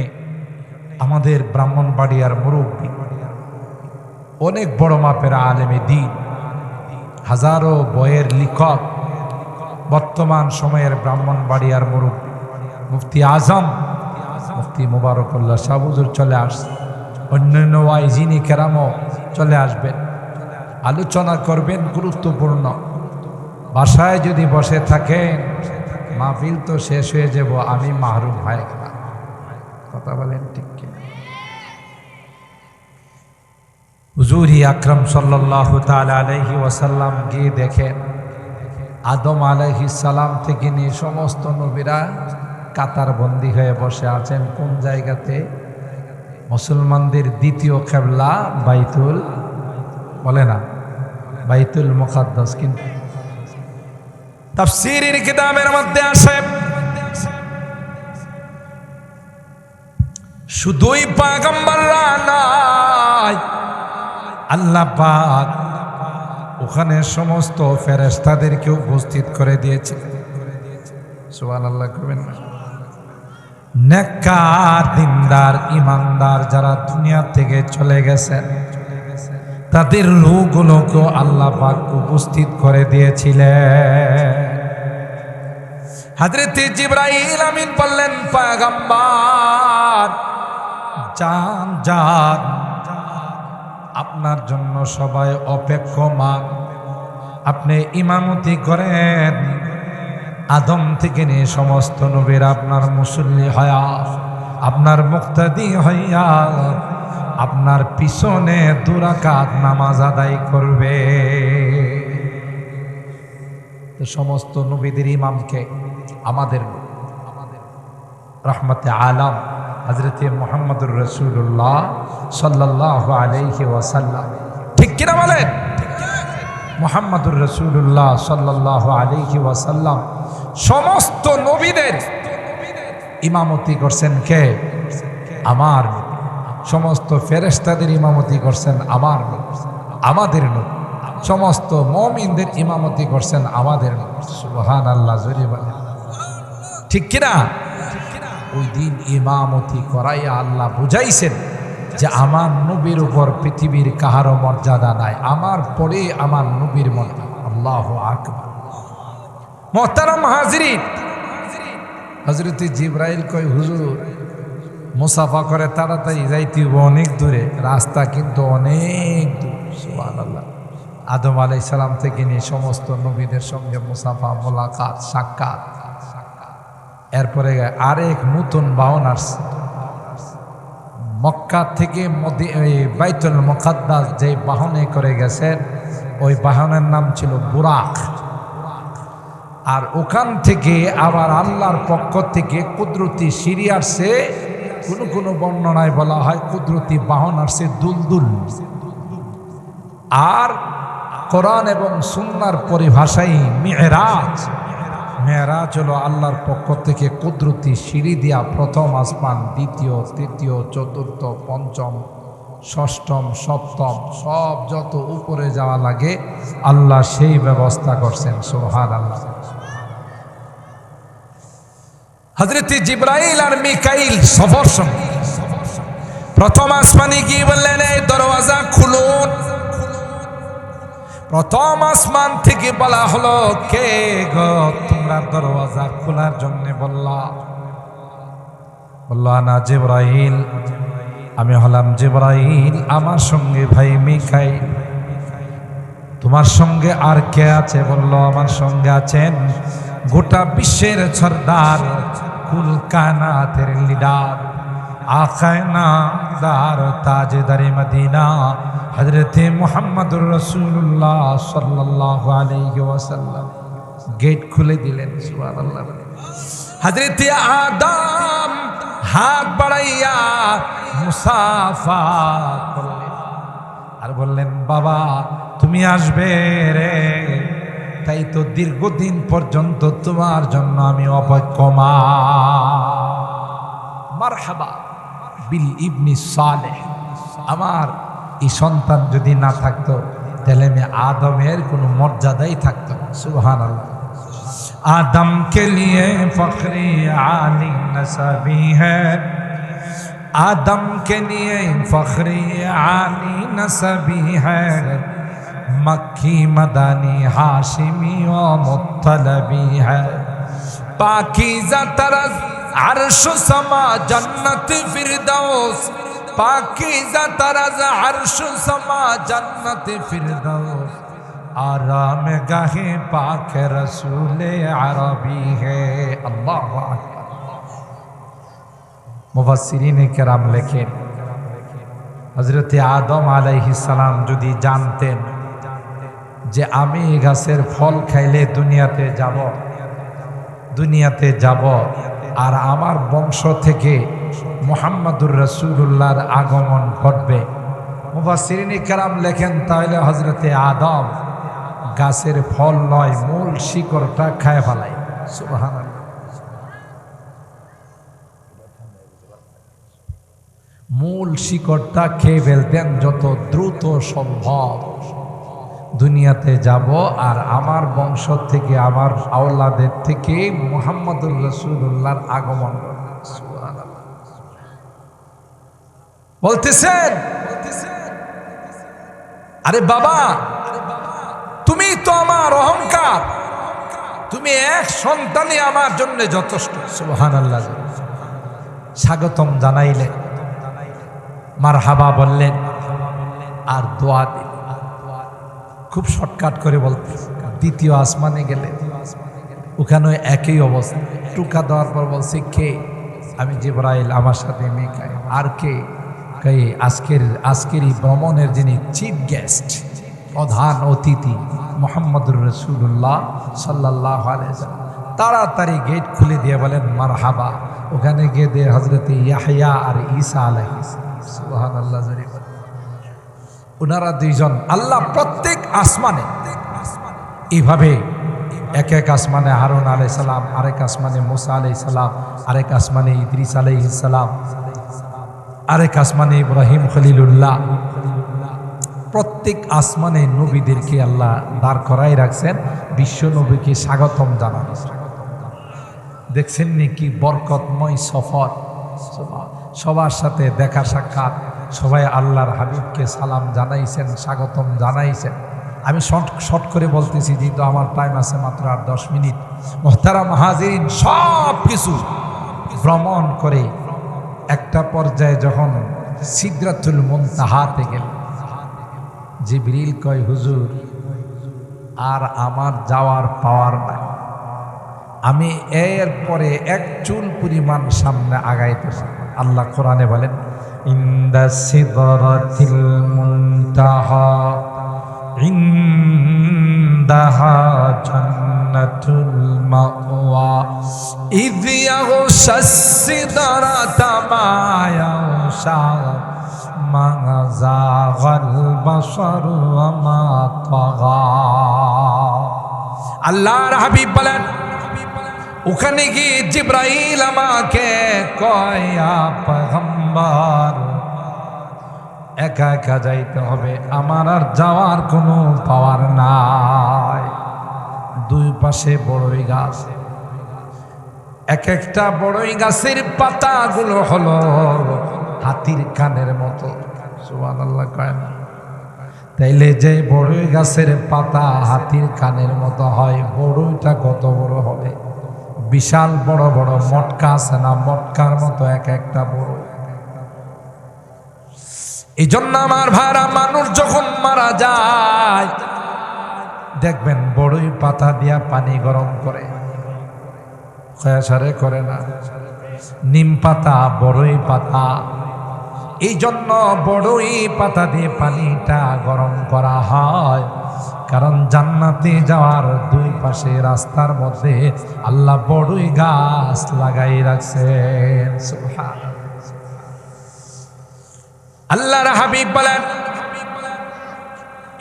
[SPEAKER 1] আমাদের ব্রাহ্মণবাড়িয়ার মুরব্বী, অনেক বড় মাপের আলেমে দ্বীন, হাজারো বইয়ের লেখক, বর্তমান সময়ের ব্রাহ্মণবাড়িয়ার মুরব্বী মুফতি আজম মুফতি মুবারকুল্লাহ সাহেব হুজুর চলে আসছে। অন্যান্য ওয়াইজিনি কেরামও চলে আসবেন, আলোচনা করবেন গুরুত্বপূর্ণ। বাসায় যদি বসে থাকেন মাহফিল তো শেষ হয়ে যাব, আমি মাহরুম হয়ে গেলাম। কথা বলেন ঠিক কিনা? হুজুর আকরাম সাল্লাল্লাহু তাআলা আলাইহি ওয়াসাল্লাম গিয়ে দেখেন আদম আলাইহিস সালাম থেকে নিয়ে সমস্ত নবীরা কাতার বন্দী হয়ে বসে আছেন। কোন জায়গাতে? মুসলমানদের দ্বিতীয় কিবলা বাইতুল, বলে না বাইতুল মুকাদ্দাস। কিন্তু তাফসীরের কিতাবের মধ্যে আছে শুধুই পয়গম্বররা নয়, আল্লাহ পাক ওখানে সমস্ত ফেরেশতাদেরকে উপস্থিত করে দিয়েছে। সুবহানাল্লাহ করবেন না? নেককার, দিনদার, ইমানদার যারা দুনিয়া থেকে চলে গেছেন তাদের রূহগুলোকে আল্লাহ পাক উপস্থিত করে দিয়েছিলেন। হযরত জিবরাইল আমিন বললেন, পয়গম্বর যান যান, আপনার জন্য সবাই অপেক্ষমান, আপনি ইমামতি করেন। আদম থেকে নিয়ে সমস্ত নবীরা আপনার মুসল্লি হইয়া, আপনার মুক্তাদি হইয়া আপনার পিছনে 2 রাকাত নামাজ আদায় করবে। তো সমস্ত নবীদের ইমামকে আমাদের রহমতে আলম হযরত মুহাম্মদুর রাসূলুল্লাহ সাল্লাল্লাহু আলাইহি ওয়াসাল্লাম, ঠিক কিনা বলেন? মুহাম্মদুর রাসূলুল্লাহ সাল্লাল্লাহু আলাইহি ওয়াসাল্লাম সমস্ত নবীদের ইমামতি করছেন কে? আমার। সমস্ত ফেরেশতাদের ইমামতি করছেন আমার, আমাদের নবী। সমস্ত মুমিনদের ইমামতি করছেন আমাদের নবী। সুবহানাল্লাহ জোরে বলেন ঠিক কিনা? ওই দিন ইমামতি করাইয়া আল্লাহ বুঝাইছেন যে আমার নবীর উপর পৃথিবীর কাহারও মর্যাদা নাই, আমার পরে আমার নবীর মর্যাদা। আল্লাহু আকবার। মুহতারাম হাজিরিন, হযরত জিবরাইল কয়, হুজুর মুসাফা করে তাড়াতাড়ি যাইতে অনেক দূরে, রাস্তা কিন্তু অনেক দূর। সুবহানাল্লাহ। আদম আলাইহিস সালাম থেকে নিয়ে সমস্ত নবীদের সঙ্গে মুসাফা, মোলাকাত, সাক্ষাৎ। এরপরে আরেক নতুন বাহন আসছে মক্কা থেকে বাইতুল মুকাদ্দাস, যে বাহনে করে গেছেন ওই বাহনের নাম ছিল বুরাক। আর ওখান থেকে আবার আল্লাহর পক্ষ থেকে কুদরতি সিঁড়ি আসছে। কোনো কোনো বর্ণনায় বলা হয় কুদরতি বাহন আসছে দুলদুল। আর কোরআন এবং সুন্নাহর পরিভাষায় মেরাজ। মেরাজ হলো আল্লাহর পক্ষ থেকে কুদরতি সিঁড়ি দিয়া প্রথম আসমান, দ্বিতীয়, তৃতীয়, চতুর্থ, পঞ্চম, ষষ্ঠম, সপ্তম, সব যত উপরে যাওয়া লাগে আল্লাহ সেই ব্যবস্থা করছেন। সুবহানাল্লাহ। হযরত জিবরাইল আর মিকাইল সফর সঙ্গে প্রথম আসমানে গিয়ে বললেন, এই দরওয়াজা খুলুন। প্রথম আসমান থেকে বলা হলো, কে গো তোমরা দরওয়াজা খোলার জন্য বললা? বলল, আনা জিবরাইল, আমি হলাম জিবরাইল, আমার সঙ্গে ভাই মিকাইল। তোমার সঙ্গে আর কে আছে? বলল আমার সঙ্গে আছেন গোটা বিশ্বের সরদার, কুল কায়নাতের লিডার, আকায়ে নামদার, তাজদারে মদিনা, হযরতে মুহাম্মদুর রাসূলুল্লাহ সাল্লাল্লাহু আলাইহি ওয়াসাল্লাম। গেট খুলে দিলেন, সুবহানাল্লাহ। হযরতে আদম হাত বাড়াইয়া মুসাফা করলেন আর বললেন, বাবা তুমি আসবে রে, তাই তো দীর্ঘদিন পর্যন্ত তোমার জন্য আমি অপেক্ষমান। মারহাবা বিল ইবনি সালেহ। আমার এই সন্তান যদি না থাকতো তাহলে আমি আদমের কোনো মর্যাদাই থাকতো না। সুবহানাল্লাহ। आदम के लिए फख्री आली नसबी है, आदम के लिए फख्री आली नसबी है, मक्की मदनी हाशिमी व मुत्तलबी है, पाकीज़ा तरज़ अर्श समा जन्नत फिरदौस, पाकीज़ा तरज़ अर्श समा जन्नत फिरदौस, आराम गाहे पाक रसूल अरबी है। अल्लाह अकबर। मुफस्सिरीन केराम लेखेन, हजरत आदम आलैहिस सालाम যদি জানতেন যে আমি এই গাছের ফল খাইলে দুনিয়াতে যাব আর আমার বংশ থেকে মুহাম্মদুর রাসূলুল্লাহর আগমন ঘটবে, মুফাসসিরিন কেরাম লেখেন তাহলে হযরতে আদম গাছের ফল নয়, মূল শিকড়টা খায় ফেলাই। সুবহানাল্লাহ। মূল শিকড়টা খেয়ে ফেলতেন যত দ্রুত সম্ভব। দুনিয়াতে যাব আর আমার বংশ থেকে, আমার আওলাদের থেকে মুহাম্মদুর রাসূলুল্লাহর আগমন ঘটবে। সুবহানাল্লাহ। বলতেছেন, আরে বাবা তুমি তো আমার অহংকার, তুমি এক সন্তানই আমার জন্য যথেষ্ট। সুবহানাল্লাহ। স্বাগতম জানাইলেন, মারহাবা বললেন আর দোয়া দিলেন। খুব শর্টকাট করে বলতে, দ্বিতীয় আসমানে গেলে ওখানে একই অবস্থা। টুকা দেওয়ার পর বলছে, কে? আমি জিবরাইল, আমার সাথে মিকাইল। আর কে? আজকের এই ভ্রমণের যিনি চিফ গেস্ট, প্রধান অতিথি মুহাম্মদুর রাসূলুল্লাহ সাল্লাল্লাহু আলাইহি ওয়াসাল্লাম। তাড়াতাড়ি গেট খুলে দিয়ে বলেন মারহাবা। ওখানে গিয়ে দিয়ে হযরতে ইয়াহইয়া আর ঈসা আলাইহিস সালাম। সুবহানাল্লাহ। ওনারা দুইজন আল্লাহ প্রত্যেক আসমানে এইভাবে এক এক আসমানে হারুন আলাইহিস সালাম, আরেক আসমানে মুসা আলাইহিস সালাম, আরেক আসমানে ইদ্রিস আলাইহিস সালাম, আরেক আসমানে ইব্রাহিম খলিলুল্লাহ। প্রত্যেক আসমানে নবীদেরকে আল্লাহ দাঁড় করাই রাখছেন বিশ্ব নবীকে স্বাগতম জানানো। দেখছেন নি কি বরকতময় সফর। সবার সাথে দেখা সাক্ষাৎ, সবাই আল্লাহর হাবিবকে সালাম জানাইছেন, স্বাগতম জানাইছেন। আমি শর্ট করে বলতেছি, যেহেতু আমার টাইম আছে মাত্র আর 10 মিনিট। মুহতারাম হাজিরিন, সব কিছু ভ্রমণ করে একটা পর্যায়ে যখন সিদরাতুল মুনতাহাতে গেল, জিবরিল কয়, হুজুর আর আমার যাওয়ার পাওয়ার নাই, আমি এর পরে এক চুল পরিমাণ সামনে আগাইতে পারব। আল্লাহ কোরআনে বলেন, ইনদা সিদরাতিল মুনতাহা ইনদাহা জান্নাতুল মাওয়া ইয ইয়াগশাস সিদরাতা মা ইয়াগশা মা যাগাল বাসারু ওয়া মা তাগা। আল্লাহর হাবিব বলেন, ওখানে গিয়ে জিবরাইল আমাকে কয়, পয়গম্বর একা একা যাইতে হবে, আমার আর যাওয়ার কোনো পাওয়ার নাই। দুই পাশে বড়ই গাছ, এক একটা বড়ই গাছের পাতাগুলো হলো হাতির কানের মতো। সুবহানাল্লাহ কয় না? তাইলে যে বড়ই গাছের পাতা হাতির কানের মতো হয়, বড়ইটা কত বড় হবে? বিশাল বড় বড় মটকা আছে না, মটকার মতো এক একটা বড়। এই জন্য আমার ভাইরা, মানুষ যখন মারা যায় দেখবেন বড়ই পাতা দিয়া পানি গরম করে, খয়াসারে করে না। নিম পাতা, বড়ই পাতা, এই জন্য বড়ই পাতা দিয়ে পানিটা গরম করা হয়, কারণ জান্নাতে যাওয়ার দুই পাশে রাস্তার মধ্যে আল্লাহ বড়ই গাছ লাগাই রাখছেন। সুবহানাল্লাহ। আল্লাহর হাবিব বলেন,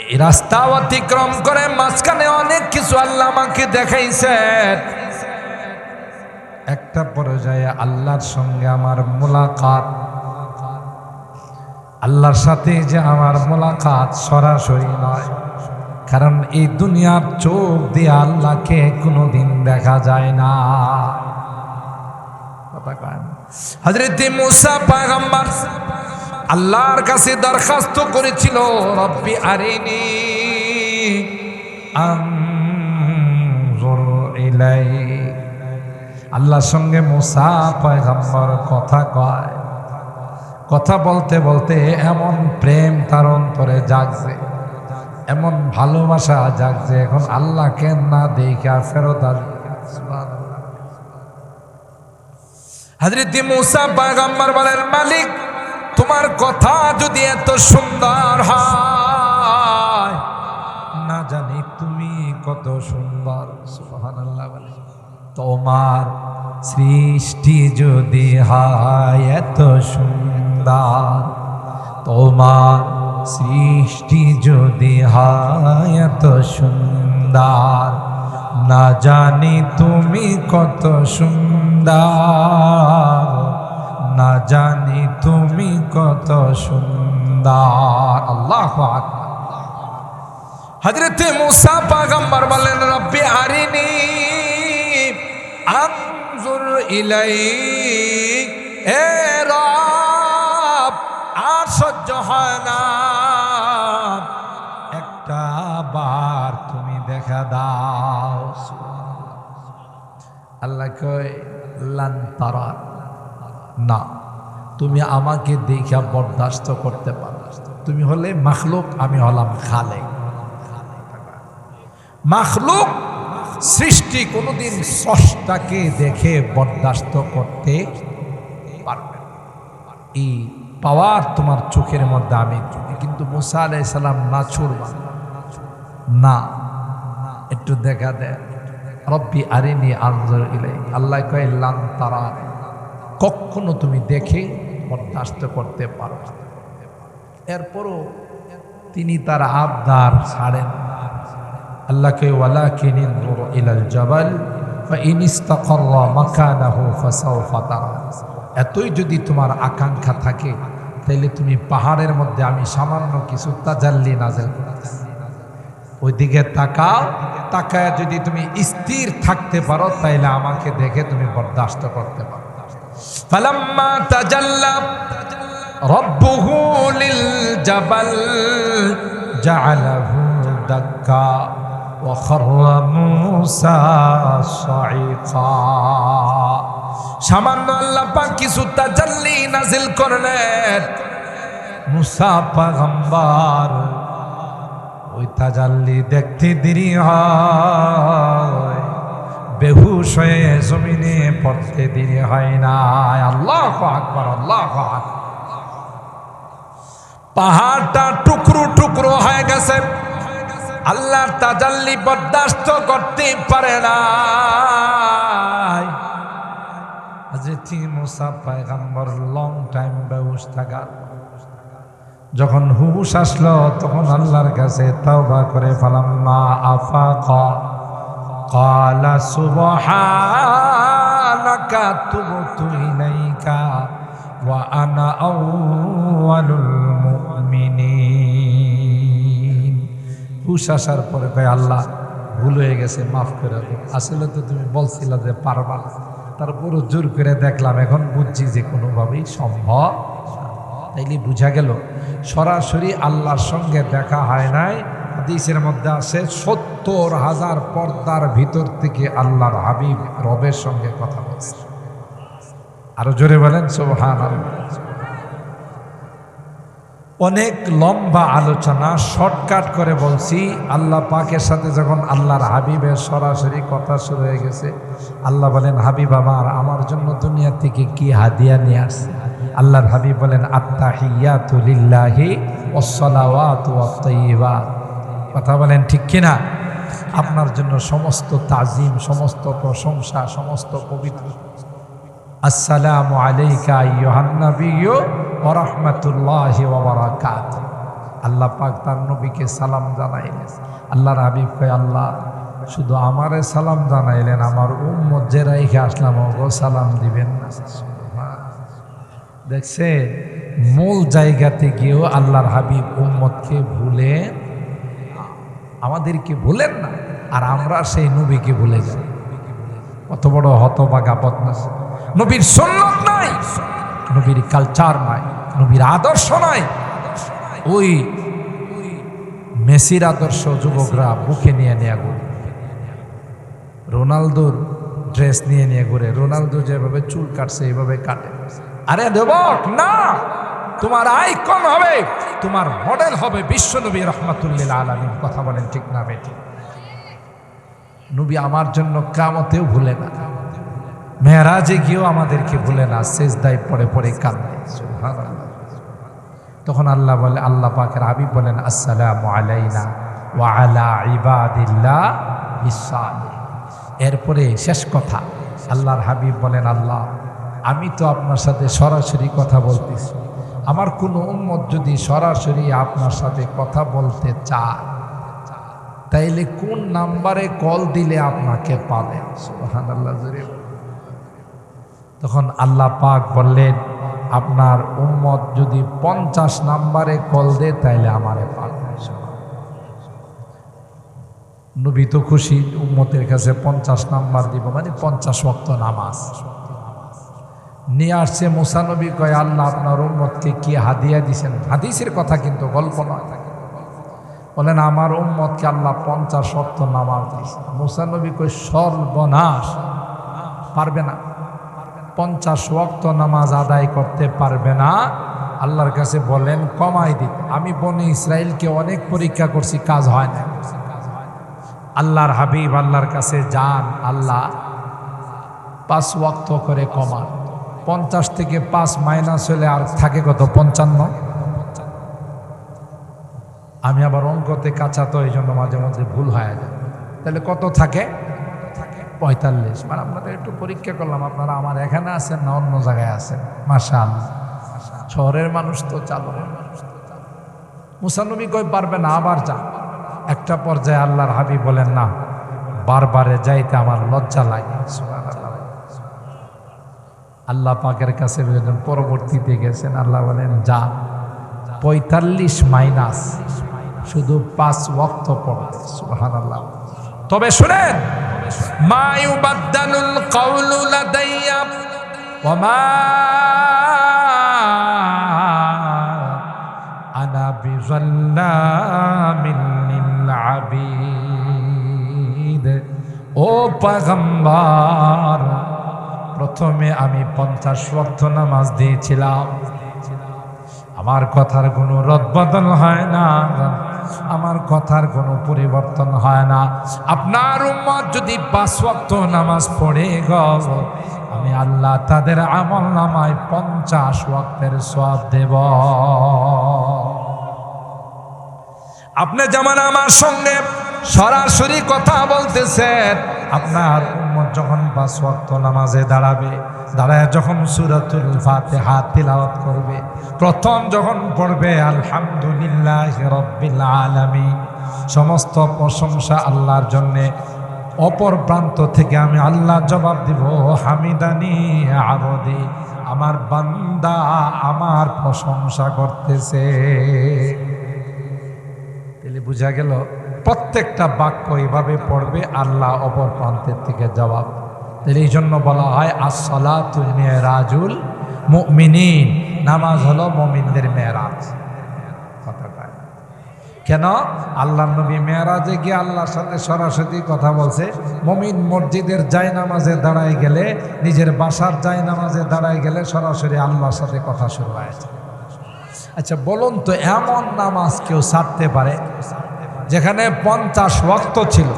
[SPEAKER 1] এই রাস্তা অতিক্রম করে মাঝখানে অনেক কিছু আল্লাহ আমাকে দেখাইছেন। একটা পর্যায়ে আল্লাহর সঙ্গে আমার মোলাকাত, আল্লাহর সাথে যে আমার মোলাকাত সরাসরি নয়, কারণ এই দুনিয়ার চোখ দিয়ে আল্লাহকে কোনোদিন দেখা যায় না। হযরত মুসা পয়গম্বর আল্লাহর কাছে দরখাস্ত করেছিল, রব্বি আরিনি আনজুর ইলাই। আল্লাহর সঙ্গে মুসা পয়গম্বর কথা কয়, কথা বলতে বলতে এমন প্রেম তার অন্তরে জাগছে, এমন ভালোবাসা জাগছে, এখন আল্লাহকে না দেখা ফেরত আসবে। হযরত মুসা পয়গম্বর বলেন, মালিক তোমার কথা যদি এত সুন্দর হয়, না জানি তুমি কত সুন্দর। সুবহানাল্লাহ বলে, তোমার সৃষ্টি যদি হয় এত সুন্দর, তোমার সৃষ্টি যদি হয় এত সুন্দর, না জানি তুমি কত সুন্দর, না জানি তুমি কত সুন্দর। আল্লাহু আকবার। হযরত মুসা পয়গম্বর বলেন, রব্বি আরিনি আনজুর ইলাইক। এ রব, আর সহ্য হয় না, একটা বার তুমি দেখা দাও। আল্লাহ কয়, লান তারা, না তুমি আমাকে দেখা বরদাস্ত করতে পারো। তুমি হলে মাখলুক, আমি হলাম খালেক। মাখলুক সৃষ্টি কোনোদিন স্রষ্টাকে দেখে বরদাস্ত করতে পারবে না। এই পাওয়ার তোমার চোখের মধ্যে আমি, কিন্তু মুসা আলাইহিস সালাম না ছুড়বা না, একটু দেখা দেয়। রব্বি আরিনি আনজুর ইলাইক। আল্লাহ কয়, লান তারা, কখনো তুমি দেখে বরদাস্ত করতে পারো। এরপরও তিনি তার আবদার ছাড়েন। আল্লাহকে ওয়ালাকিন ইনজুর ইলাল জাবাল ফাইন ইসতাকাররা মাকানাহু ফাসাউফা তারা। এতই যদি তোমার আকাঙ্ক্ষা থাকে, তাইলে তুমি পাহাড়ের মধ্যে আমি সামান্য কিছু তাজাল্লি নাযিল করতেছি, ওইদিকে তাকাও। তাকায় যদি তুমি স্থির থাকতে পারো, তাইলে আমাকে দেখে তুমি বরদাস্ত করতে পারো। ফালাম্মা তাজাল্লা রাব্বুহু লিল জাবাল জাআলাহু দাক্কা ওয়া খাররা মূসা সাঈকা। সামান্য আল্লাহ পাক কিছু তাজাল্লি নাযিল করলেন, মূসা পয়গম্বর ওই তাজাল্লি দেখতে দেরি হয়, বেহুশ হয়ে জমিনে পড়তে দেরি হয় না। আল্লাহু আকবার, আল্লাহু আকবার। পাহাড়টা টুকরো টুকরো হয়ে গেছে, আল্লাহর তাজাল্লি বরদাস্ত করতে পারে না। হযরত মুসা পয়গম্বর লং টাইম বেহুশ থাকা, যখন হুশ আসলো তখন আল্লাহর কাছে তওবা করে ফালাম্মা আফাকা ক্বালা সুবহানাকা তুবতু ইলাইকা ওয়া আনা আউয়ালুল মুমিনিন। হুশ আসার পরে কয়, আল্লাহ ভুল হয়ে গেছে, মাফ করে দাও। আসলে তো তুমি বলছিলা যে পারবা না, তারপরও জোর করে দেখলাম, এখন বুঝছি যে কোনোভাবেই সম্ভব। তাইলে বুঝা গেল সরাসরি আল্লাহর সঙ্গে দেখা হয় নাই। হাদিসের মধ্যে আছে ৭০,০০০ পর্দার ভিতর থেকে আল্লাহর হাবিব রবের সঙ্গে কথা বলছে। আরো জোরে বলেন সুবহানাল্লাহ। অনেক লম্বা আলোচনা শর্টকাট করে বলছি। আল্লাহ পাকের সাথে যখন আল্লাহর হাবিবের সরাসরি কথা শুরু হয়ে গেছে, আল্লাহ বলেন, হাবিব আমার জন্য দুনিয়া থেকে কি হাদিয়া নিয়ে আসছে? আল্লাহর হাবিব বলেন, আত্তাহিয়াতু লিল্লাহি ওয়াসসালাওয়াতু ওয়াত-তাইয়্যিবাত। কথা বলেন ঠিক কিনা? আপনার জন্য সমস্ত তাজিম, সমস্ত প্রশংসা, সমস্ত পবিত্র। আসসালামু আলাইকা আইয়ুহান নাবিয়্যু ওয়া রাহমাতুল্লাহি ওয়া বারাকাতুহু। আল্লাহ পাক তার নবীকে সালাম জানাইলেন। আল্লাহর হাবিব কয়, আল্লাহ শুধু আমারে সালাম জানাইলেন, আমার উম্মত যে রাইখে আসলাম ওগো সালাম দিবেন না? দেখছে, মূল জায়গাতে গিয়েও আল্লাহর হাবিব উম্মতকে ভুলেন, আমাদেরকে ভুলেন না, আর আমরা সেই নবীকে ভুলে যাই। কত বড় হতভাগা বদমাশ! নবীর সুন্নাত নাই, নবীর কালচার নাই, নবীর আদর্শ নাই। ওই মেসির আদর্শ যুবকরা বুকে নিয়ে নিয়ে ঘুরে, রোনালদোর ড্রেস নিয়ে নিয়ে ঘুরে। রোনালদো যেভাবে চুল কাটছে এইভাবে কাটে। আরে যুবক না, তোমার আইকন হবে, তোমার মডেল হবে বিশ্বনবী রাহমাতুল্লিল আলামিন। কথা বলেন ঠিক না বেটি? নবী আমার জন্য কিয়ামতেও ভুলে না, মেরাজে গিয়েও আমাদেরকে ভুলে না, সেজদায় পড়ে পড়ে কাঁদে। সুবহানাল্লাহ। তখন আল্লাহ বলে, আল্লাহ পাকের হাবিব বলেন, আসসালামু আলাইনা ওয়া আলা ইবাদিল্লাহ বিসালিহ। এরপরে শেষ কথা, আল্লাহর হাবিব বলেন, আল্লাহ আমি তো আপনার সাথে সরাসরি কথা বলতেছি, আমার কোনো উম্মত যদি সরাসরি আপনার সাথে কথা বলতে চায়, তাইলে কোন নাম্বারে কল দিলে আপনাকে পাবেন? সুবহানাল্লাহ। তখন আল্লাহ পাক বললেন, আপনার উম্মত যদি 50 নাম্বারে কল দেয় তাইলে আমারে পাবে। নবী তো খুশি, উম্মতের কাছে 50 নাম্বার দিব, মানে 50 ওয়াক্ত নামাজ নিয়ে আসছে। মুসা নবী কয়, আল্লাহ আপনার উম্মতকে কি হাদিয়া দিছেন? হাদিসের কথা কিন্তু, গল্প নয়। বলেন, আমার উম্মতকে আল্লাহ 50 ওয়াক্ত নামাজ দিয়েছে। মুসা নবী কয়, সর্বনাশ, পারবে না, 50 ওয়াক্ত নামাজ আদায় করতে পারবে না। আল্লাহর কাছে বলেন কমাই দিতে। আমি বনি ইসরাইলকে অনেক পরীক্ষা করছি, কাজ হয় না। আল্লাহর হাবিব আল্লাহর কাছে যান, আল্লাহ 5 ওয়াক্ত করে কমান। 50 থেকে 5 মাইনাস হলে আর থাকে কত? 55। আমি আবার অঙ্কতে কাঁচা, তো এই জন্য মাঝে মধ্যে ভুল হয়ে যায়। তাহলে কত থাকে? 45। মানে আপনাদের একটু পরীক্ষা করলাম, আপনারা আমার এখানে আছেন না অন্য জায়গায় আছেন? মাশাআল্লাহ, শহরের মানুষ তো চালু। মুসা নবী কই পারবে না, আবার যা। একটা পর্যায়ে আল্লাহর হাবিব বলেন, না, বারবারে যাইতে আমার লজ্জা লাগে। আল্লাহ পাকের কাছে পরবর্তীতে গেছেন, আল্লাহ বলেন, যা 45 মাইনাস, শুধু 5 ওয়াক্ত পড়বে। সুবহানাল্লাহ। তবে শুনেন, মা ইউবাদদালুল কাউলু লাদাইয়া ওয়া মা আনা বিযাল্লামিন লিল আবিদ। ও পয়গম্বর, প্রথমে আমি 50 ওয়াক্ত নামাজ দিয়েছিলাম, আমার কথার কোনো রদবদল হয় না, আমার কথার কোনো পরিবর্তন হয় না। আপনার উম্মত যদি 5 ওয়াক্ত নামাজ পড়ে গেল, আমি আল্লাহ তাদের আমল নামায় 50 ওয়াক্তের সওয়াব দেব। আপনি যেমন আমার সঙ্গে সরাসরি কথা বলতেছেন, আপনার উম্মত যখন 5 ওয়াক্ত নামাজে দাঁড়াবে, দাঁড়ায় যখন সূরাতুল ফাতিহা তিলাওয়াত করবে, প্রথম যখন পড়বে আলহামদুলিল্লাহি রাব্বিল আলামিন, সমস্ত প্রশংসা আল্লাহর জন্যে, অপর প্রান্ত থেকে আমি আল্লাহ জবাব দিব, হামিদানি আবদি, আমার বান্দা আমার প্রশংসা করতেছে। তাহলে বোঝা গেল প্রত্যেকটা বাক্য এইভাবে পড়বে, আল্লাহ অপর প্রান্তের থেকে জবাব। তাহলে এই জন্য বলা হয় আসসালাতু মিরাজুল মুমিনিন, নামাজ হলো মুমিনদের মেরাজ। কেন? আল্লাহ নবী মেরাজে গিয়ে আল্লাহর সাথে সরাসরি কথা বলছে। মুমিন মসজিদের জায়নামাজে দাঁড়ায় গেলে, নিজের বাসার জায়নামাজে দাঁড়ায় গেলে সরাসরি আল্লাহর সাথে কথা শুরু হয়েছে। আচ্ছা বলুন তো, এমন নামাজ কেউ ছাড়তে পারে যেখানে 50 ওয়াক্ত ছিল,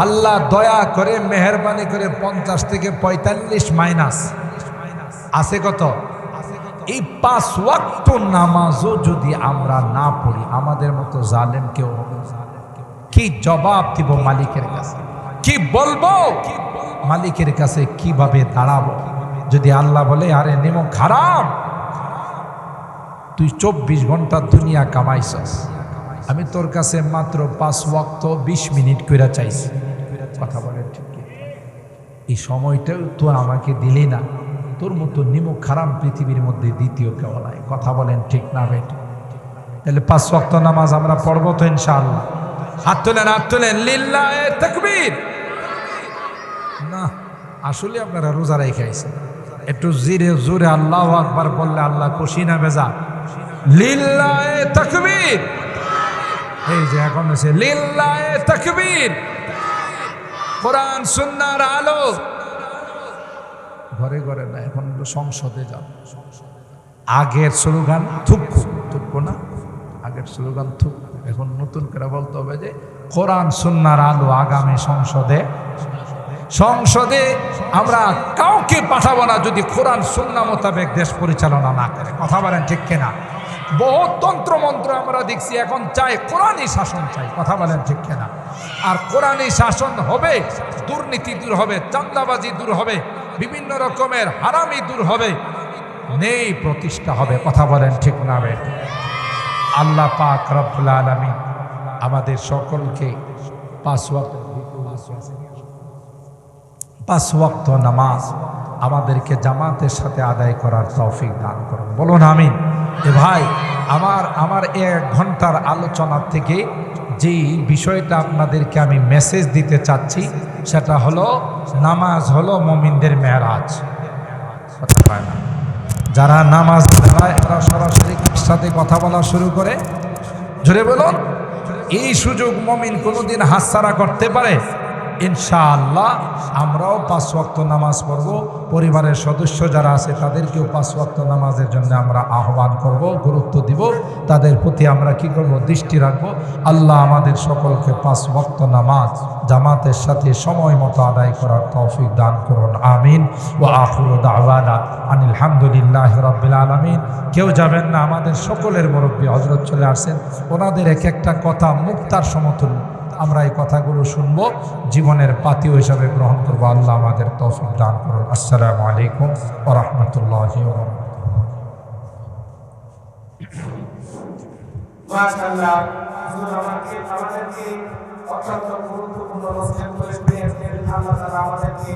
[SPEAKER 1] আল্লাহ দয়া করে মেহেরবানি করে 50 থেকে 45 মাইনাস আছে কত? এই 5 ওয়াক্ত নামাজও যদি আমরা না পড়ি, আমাদের মতো জালেম কেউ হবে? কি জবাব দিব মালিকের কাছে? কি বলবো মালিকের কাছে? কিভাবে দাঁড়াবো যদি আল্লাহ বলে আরে নেমো খারাপ, তুই 24 ঘন্টা দুনিয়া কামাইছস, আমি তোর কাছে মাত্র 5 ওয়াক্ত 20 মিনিট কইরা চাইছি। কথা বলেন ঠিক? এই সময়টাও তো আমাকে দিলি না, তোর মতো নিমক খারাপ পৃথিবীর মধ্যে দ্বিতীয় কেউ নাই। কথা বলেন ঠিক না বেটা? তাহলে 5 ওয়াক্ত নামাজ আমরা পড়বো তো ইনশাআল্লাহ? হাত তোলেন, হাত তোলেন, লিল্লাহে তাকবীর। না, আসলে আপনারা রোজা রেখেছেন, একটু জিরে জোরে আল্লাহু আকবার বললে আল্লাহ খুশি না বেজা? লিল্লাহে তাকবীর। এই যে এখন আছে লিল্লাহে তাকবীর। কোরআন সুন্নাহর আলো ঘরে ঘরে না, এখন সংসদে যাও। আগের স্লোগান থুকু না, আগের স্লোগান থুক। এখন নতুন করে বলতে হবে যে কোরআন সুন্নাহর আলো আগামী সংসদে আমরা কাউকে পাঠাবো না যদি কোরআন সুন্নাহ মোতাবেক দেশ পরিচালনা না করে। কথা বলেন ঠিক কিনা? বহু তন্ত্র মন্ত্র আমরা দেখছি, এখন চাই কোরআনই শাসন চাই। কথা বলেন ঠিক কিনা? আর কোরআনই শাসন হবে, দুর্নীতি দূর হবে, চাঁদাবাজি দূর হবে, বিভিন্ন রকমের হারামি দূর হবে, নেই প্রতিষ্ঠা হবে। কথা বলেন ঠিক না? আল্লাহ পাক রব্বুল আলামিন আমাদের সকলকে 5 ওয়াক্ত নামাজ আমাদেরকে জামাতের সাথে আদায় করার তৌফিক দান করুন। বলুন আমিন। ভাই আমার 1 ঘন্টার আলোচনা থেকে যেই বিষয়টা আপনাদেরকে আমি মেসেজ দিতে চাচ্ছি সেটা হলো নামাজ হলো মুমিনদের মেরাজ। যারা নামাজ পড়ায় এরা সরাসরি সাথে কথা বলা শুরু করে, জোরে বলুন। এই সুযোগ মুমিন কোনোদিন হাতছাড়া করতে পারে? ইনশাআল্লাহ আমরাও 5 ওয়াক্ত নামাজ পড়ব। পরিবারের সদস্য যারা আছে তাদেরকেও 5 ওয়াক্ত নামাজের জন্য আমরা আহ্বান করব, গুরুত্ব দিব, তাদের প্রতি আমরা কি করব? দৃষ্টি রাখবো। আল্লাহ আমাদের সকলকে 5 ওয়াক্ত নামাজ জামাতের সাথে সময় মতো আদায় করার তৌফিক দান করুন। আমিন। ওয়া আখিরু দাওয়ানা আনিল হামদুলিল্লাহি রাব্বিল আলামিন। কেউ যাবেন না, আমাদের সকলের মুরব্বী হযরত চলে আসেন, ওনাদের এক একটা কথা মুক্তার সমতুল্য। আমরা এই কথাগুলো শুনবো, জীবনের পাথেয় হিসাবে গ্রহণ করবো। আল্লাহ আমাদের তৌফিক দান করুন। আসসালামু আলাইকুম ওয়া রাহমাতুল্লাহি ওয়া বারাকাতুহু।
[SPEAKER 2] মাশাআল্লাহ, আমাদেরকে অত্যন্ত গুরুত্বপূর্ণ মসজিদ করে আল্লাহ তাআলা আমাদেরকে